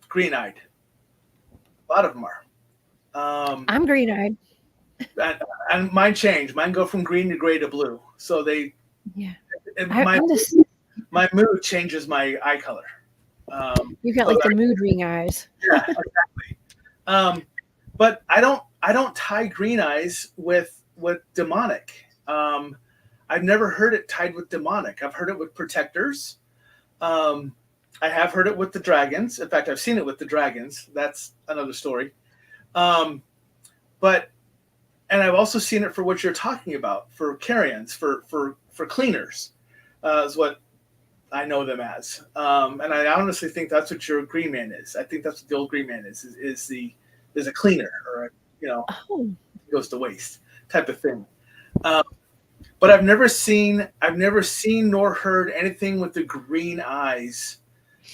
green-eyed. A lot of them are. I'm green-eyed. And mine change. Mine go from green to gray to blue. So they. Yeah. my mood changes my eye color. You got like the mood ring eyes. Yeah, exactly. But I don't tie green eyes with demonic. I've never heard it tied with demonic. I've heard it with protectors. I have heard it with the dragons. In fact, I've seen it with the dragons. That's another story. But I've also seen it for what you're talking about, for carrions, for cleaners, is what I know them as. And I honestly think that's what your green man is. I think that's what the old green man is a cleaner, or goes to waste type of thing. But I've never seen nor heard anything with the green eyes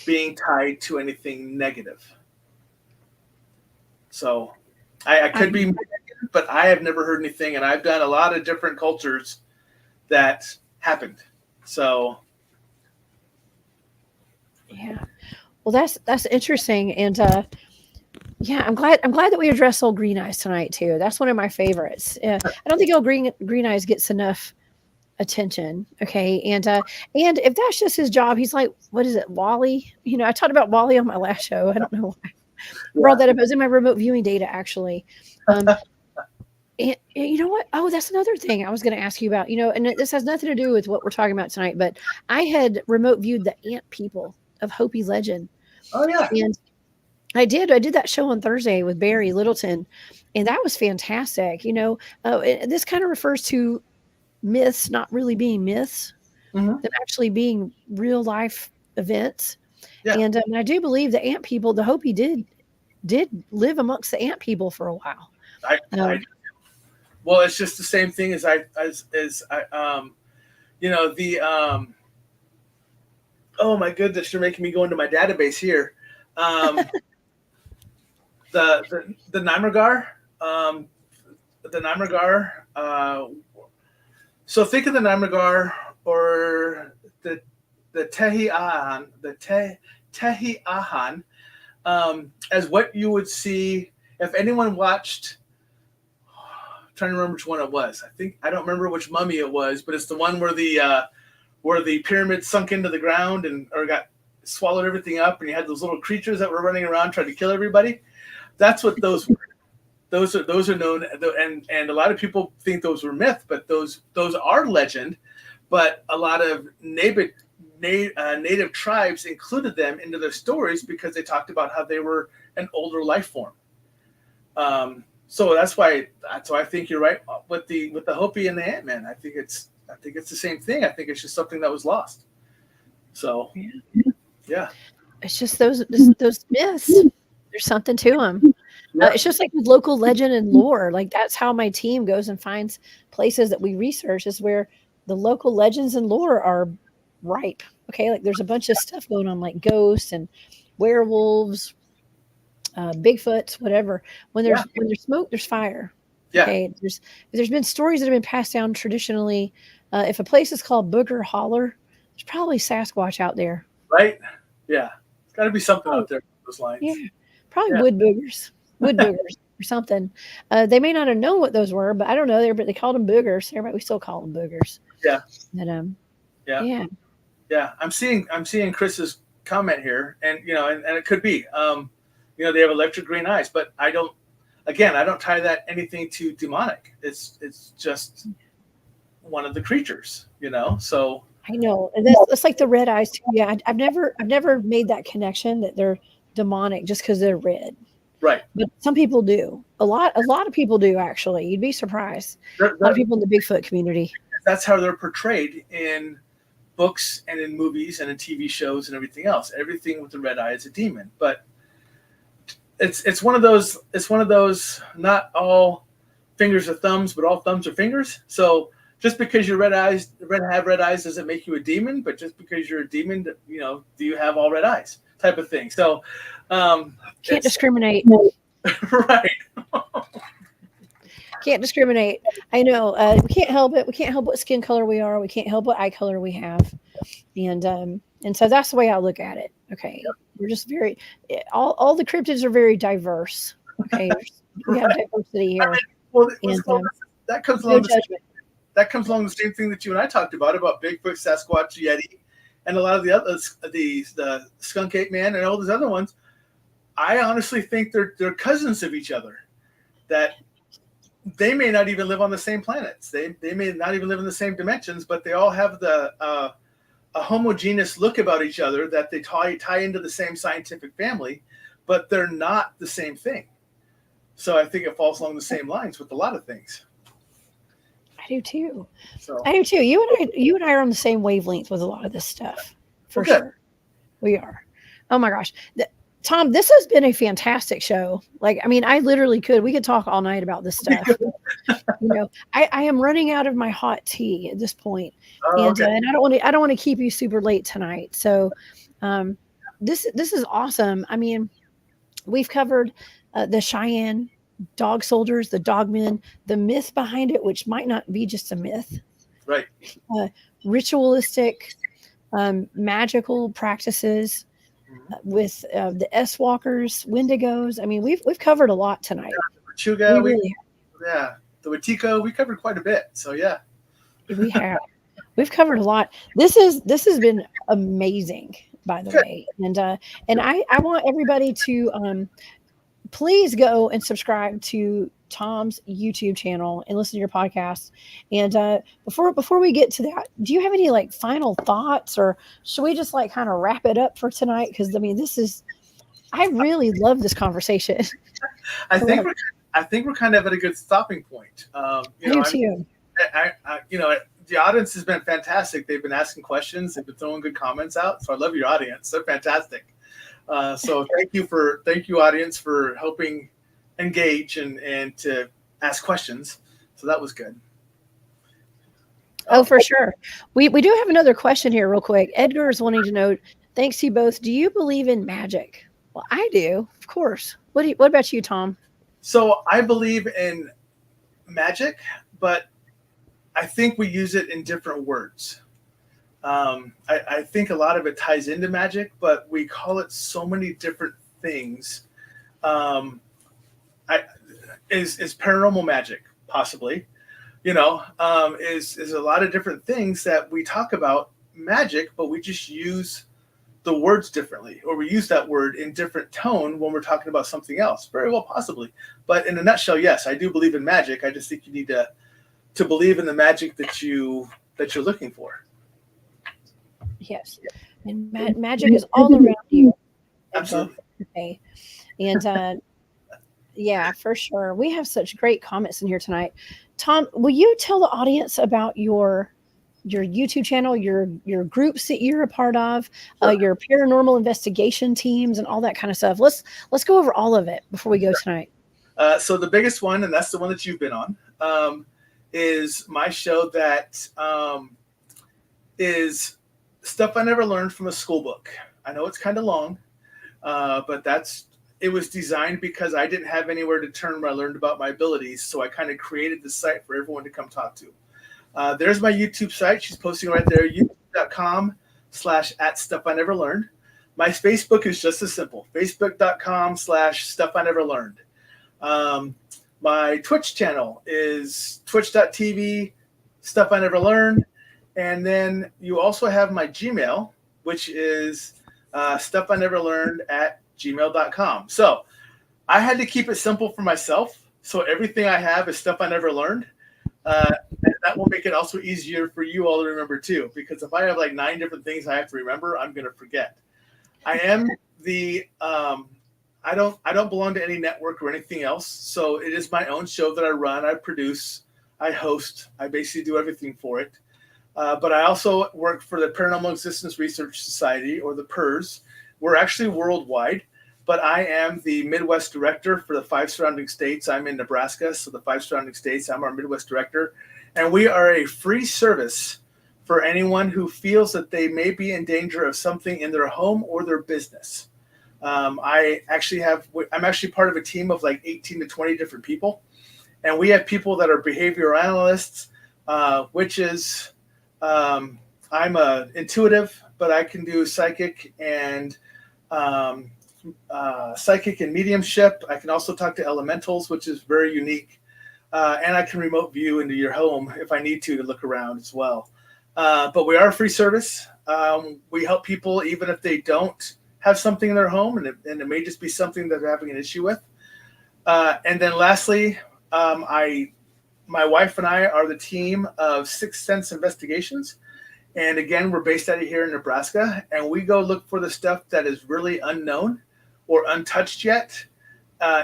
being tied to anything negative. So I could be mistaken, but I have never heard anything, and I've done a lot of different cultures that happened. So yeah, well, that's interesting, and yeah, I'm glad that we addressed old green eyes tonight too. That's one of my favorites. I don't think old green eyes gets enough attention. Okay, and if that's just his job, he's like, what is it, Wally? I talked about Wally on my last show. I don't know why I brought that up. It was in my remote viewing data actually. And you know what? Oh, that's another thing I was going to ask you about. And this has nothing to do with what we're talking about tonight, but I had remote viewed the ant people of Hopi legend. Oh yeah, and I did that show on Thursday with Barry Littleton, and that was fantastic. This kind of refers to myths not really being myths, than actually being real life events. Yeah. And I do believe the ant people, the Hopi did live amongst the ant people for a while. Well, it's just the same thing as oh my goodness, you're making me go into my database here. The Naimragar, so think of the Naimragar or the Tehiahan, Tehiahan, as what you would see if anyone watched. I'm trying to remember which one it was. I don't remember which mummy it was, but it's the one where the pyramid sunk into the ground or got swallowed everything up, and you had those little creatures that were running around trying to kill everybody. That's what those were. Those are known, and a lot of people think those were myth, but those are legend. But a lot of native tribes included them into their stories because they talked about how they were an older life form. So that's why I think you're right with the Hopi and the Ant-Man. I think it's the same thing. I think it's just something that was lost. So yeah. It's just those myths. There's something to them. Yeah. It's just like with local legend and lore. Like that's how my team goes and finds places that we research, is where the local legends and lore are ripe. Okay, like there's a bunch of stuff going on, like ghosts and werewolves, Bigfoots, whatever. When there's smoke, there's fire. Yeah. Okay. There's been stories that have been passed down traditionally. If a place is called Booger Holler, there's probably Sasquatch out there. Right. Yeah. It's got to be something out there on those lines. Yeah. Probably wood boogers or something. They may not have known what those were, but I don't know. But they called them boogers. Everybody, we still call them boogers. Yeah. And, yeah. I'm seeing Chris's comment here, and and it could be, they have electric green eyes, but I don't tie that anything to demonic. It's just one of the creatures, So I know, and it's like the red eyes too. Yeah, I've never made that connection that they're demonic just because they're red. Right. But some people do. A lot of people do, actually. You'd be surprised. A lot of people in the Bigfoot community. That's how they're portrayed in books and in movies and in TV shows and everything else. Everything with the red eye is a demon. But it's one of those not all fingers are thumbs, but all thumbs are fingers. So just because you're red eyes doesn't make you a demon, but just because you're a demon, do you have all red eyes type of thing. So can't discriminate. Right. Can't discriminate. I know. We can't help it. We can't help what skin color we are. We can't help what eye color we have. And so that's the way I look at it. Okay. Yep. We're just all the cryptids are very diverse. Okay. We have diversity here. That comes along the same thing that you and I talked about Bigfoot, Sasquatch, Yeti, and a lot of the others, the skunk ape man and all those other ones, I honestly think they're cousins of each other. That they may not even live on the same planets. They may not even live in the same dimensions, but they all have a homogeneous look about each other that they tie into the same scientific family, but they're not the same thing. So I think it falls along the same lines with a lot of things. I do too. So I do too. You and I are on the same wavelength with a lot of this stuff, for sure. We are. Oh my gosh, Tom, this has been a fantastic show. Like, I mean, we could talk all night about this stuff. I am running out of my hot tea at this point, and I don't want to keep you super late tonight. So, this is awesome. I mean, we've covered the Cheyenne Dog Soldiers, the Dogmen, the myth behind it, which might not be just a myth, right? Ritualistic, magical practices with the S-Walkers, Wendigos. I mean, we've covered a lot tonight. Chuga, the Watiko, we covered quite a bit. So yeah, we've covered a lot. This has been amazing, by the way, and I want everybody to please go and subscribe to Tom's YouTube channel and listen to your podcast. And before we get to that, do you have any like final thoughts, or should we just like kind of wrap it up for tonight? Because I mean, I really love this conversation. I think we're kind of at a good stopping point. I do too. The audience has been fantastic. They've been asking questions. They've been throwing good comments out. So I love your audience. They're fantastic. So thank you audience for helping engage and to ask questions. So that was good. Oh, for sure. We do have another question here real quick. Edgar is wanting to know, thanks to you both, do you believe in magic? Well, I do, of course. What about you, Tom? So I believe in magic, but I think we use it in different words. I think a lot of it ties into magic, but we call it so many different things. Is paranormal magic possibly? Is a lot of different things that we talk about magic, but we just use the words differently, or we use that word in different tone when we're talking about something else. Very well, possibly. But in a nutshell, yes, I do believe in magic. I just think you need to believe in the magic that you're looking for. Yes, and magic is all around you. Absolutely. Okay. And yeah, for sure. We have such great comments in here tonight. Tom, will you tell the audience about your YouTube channel, your groups that you're a part of, your paranormal investigation teams, and all that kind of stuff? Let's go over all of it before we go tonight. So the biggest one, and that's the one that you've been on, is my show that is Stuff I Never Learned from a School Book. I know it's kind of long, but it was designed because I didn't have anywhere to turn when I learned about my abilities. So I kind of created this site for everyone to come talk to. There's my YouTube site. She's posting right there, youtube.com/@StuffINeverLearned. My Facebook is just as simple, facebook.com/StuffINeverLearned. My Twitch channel is twitch.tv/StuffINeverLearned. And then you also have my Gmail, which is stuffineverlearned@gmail.com. So I had to keep it simple for myself. So everything I have is Stuff I Never Learned. And that will make it also easier for you all to remember too. Because if I have like 9 different things I have to remember, I'm going to forget. I am I don't belong to any network or anything else. So it is my own show that I run, I produce, I host. I basically do everything for it. But I also work for the Paranormal Existence Research Society, or the PERS. We're actually worldwide, but I am the Midwest director for the 5 surrounding states. I'm in Nebraska, so the 5 surrounding states, I'm our Midwest director. And we are a free service for anyone who feels that they may be in danger of something in their home or their business. I'm actually part of a team of like 18 to 20 different people. And we have people that are behavioral analysts, witches. I'm intuitive, but I can do psychic and mediumship. I can also talk to elementals, which is very unique. And I can remote view into your home if I need to look around as well. But we are a free service. We help people even if they don't have something in their home, and it may just be something that they're having an issue with. And then lastly, my wife and I are the team of Sixth Sense Investigations. And again, we're based out of here in Nebraska, and we go look for the stuff that is really unknown or untouched yet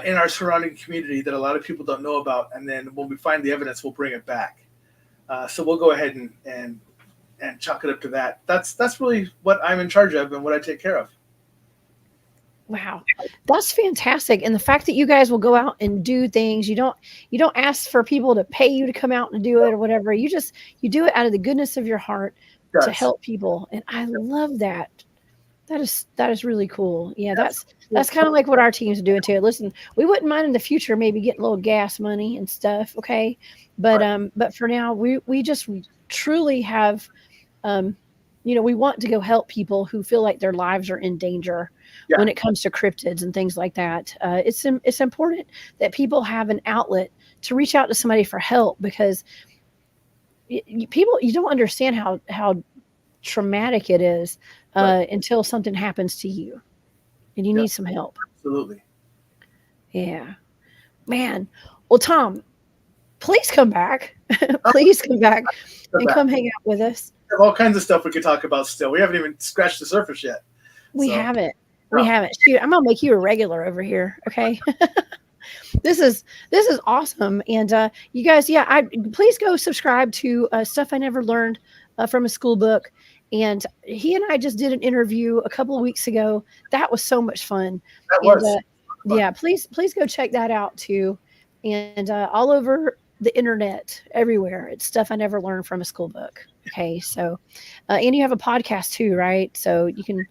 in our surrounding community that a lot of people don't know about. And then when we find the evidence, we'll bring it back. So we'll go ahead and chalk it up to that. That's really what I'm in charge of and what I take care of. Wow, that's fantastic. And the fact that you guys will go out and do things, you don't ask for people to pay you to come out and do it or whatever. You do it out of the goodness of your heart to help people. And I love that. That is really cool. Yeah, that's kind of like what our teams are doing too. Listen, we wouldn't mind in the future maybe getting a little gas money and stuff, okay? But for now, we just truly have we want to go help people who feel like their lives are in danger when it comes to cryptids and things like that. It's important that people have an outlet to reach out to somebody for help, because you don't understand how traumatic it is until something happens to you and you need some help. Absolutely. Yeah, man. Well, Tom, please come back. Please come back and come hang out with us. We have all kinds of stuff we could talk about still. We haven't even scratched the surface yet. We haven't. Shoot, I'm gonna make you a regular over here. Okay. This is awesome. And you guys, please go subscribe to Stuff I Never Learned from a School Book. And he and I just did an interview a couple of weeks ago. That was so much fun. Yeah, please go check that out too. And all over the internet, everywhere, it's Stuff I Never Learned from a School Book. Okay, so and you have a podcast too, right? So you can.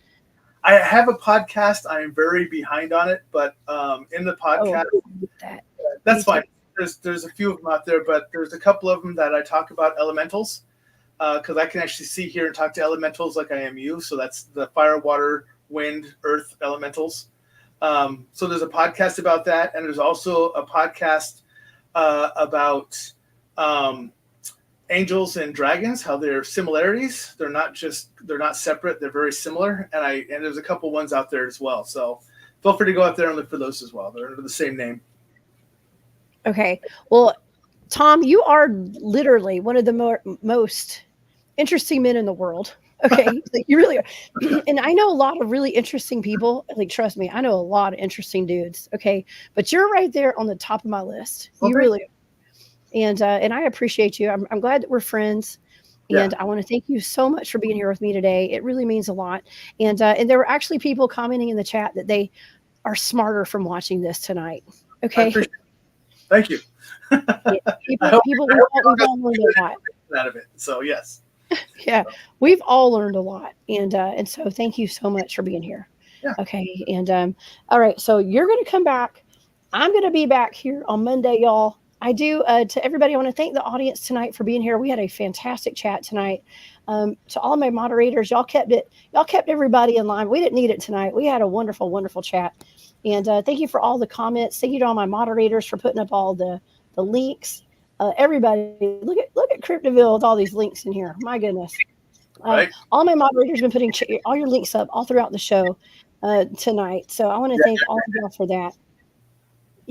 I have a podcast. I am very behind on it, but in the podcast, that's fine. There's a few of them out there, but there's a couple of them that I talk about elementals, because I can actually see, hear, and talk to elementals like I am you. So that's the fire, water, wind, earth elementals. So there's a podcast about that, and there's also a podcast about angels and dragons, how they're similarities. They're not separate. They're very similar. And there's a couple ones out there as well. So feel free to go out there and look for those as well. They're under the same name. Okay. Well, Tom, you are literally one of the most interesting men in the world. Okay. Like, you really are. And I know a lot of really interesting people. Like, trust me, I know a lot of interesting dudes. Okay. But you're right there on the top of my list. You really are. And I appreciate you. I'm glad that we're friends. And I want to thank you so much for being here with me today. It really means a lot. And there were actually people commenting in the chat that they are smarter from watching this tonight. Okay. Thank you. People we've all learned a lot out of it. So yes. Yeah, we've all learned a lot. And so thank you so much for being here. Yeah. Okay. And all right. So you're going to come back. I'm going to be back here on Monday, y'all. I do. To everybody, I want to thank the audience tonight for being here. We had a fantastic chat tonight. To all of my moderators, y'all kept everybody in line. We didn't need it tonight. We had a wonderful, wonderful chat. And thank you for all the comments. Thank you to all my moderators for putting up all the links. Everybody, look at Cryptoville with all these links in here. My goodness. Right. All my moderators have been putting all your links up all throughout the show tonight. So I want to thank all of y'all for that.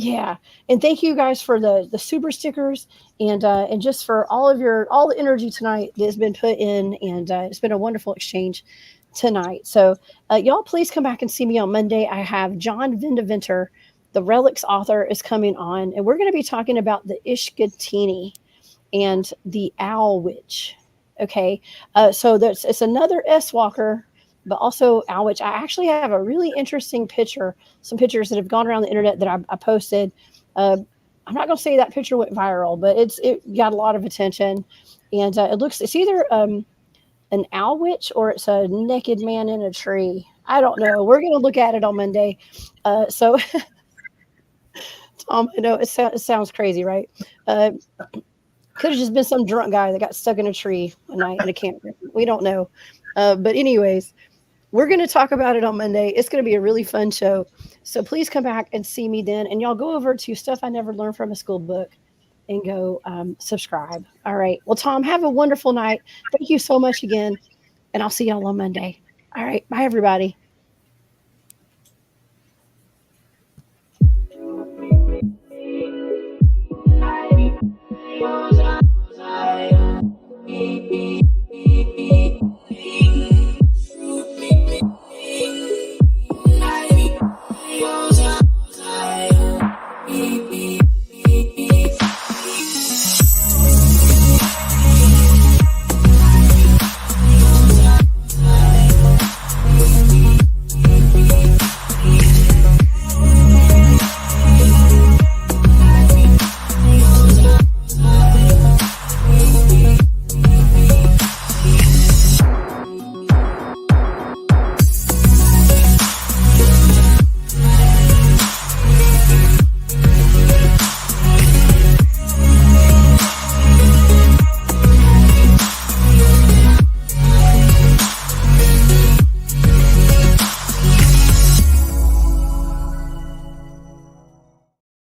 Yeah. And thank you guys for the super stickers and just for all the energy tonight that has been put in. And it's been a wonderful exchange tonight. So y'all please come back and see me on Monday. I have John Vindaventer, the Relics author, is coming on, and we're going to be talking about the Ishkatini and the Owl Witch. Okay. So it's another S-Walker, but also Owl Witch. I actually have a really interesting some pictures that have gone around the internet that I posted. I'm not going to say that picture went viral, but it got a lot of attention. And it's either an Owl Witch or it's a naked man in a tree. I don't know. We're going to look at it on Monday. So Tom, I know it sounds crazy, right? Could have just been some drunk guy that got stuck in a tree one night in a campground. We don't know. But anyways, we're going to talk about it on Monday. It's going to be a really fun show. So please come back and see me then. And y'all go over to Stuff I Never Learned from a School Book and go subscribe. All right. Well, Tom, have a wonderful night. Thank you so much again. and I'll see y'all on Monday. All right. Bye, everybody.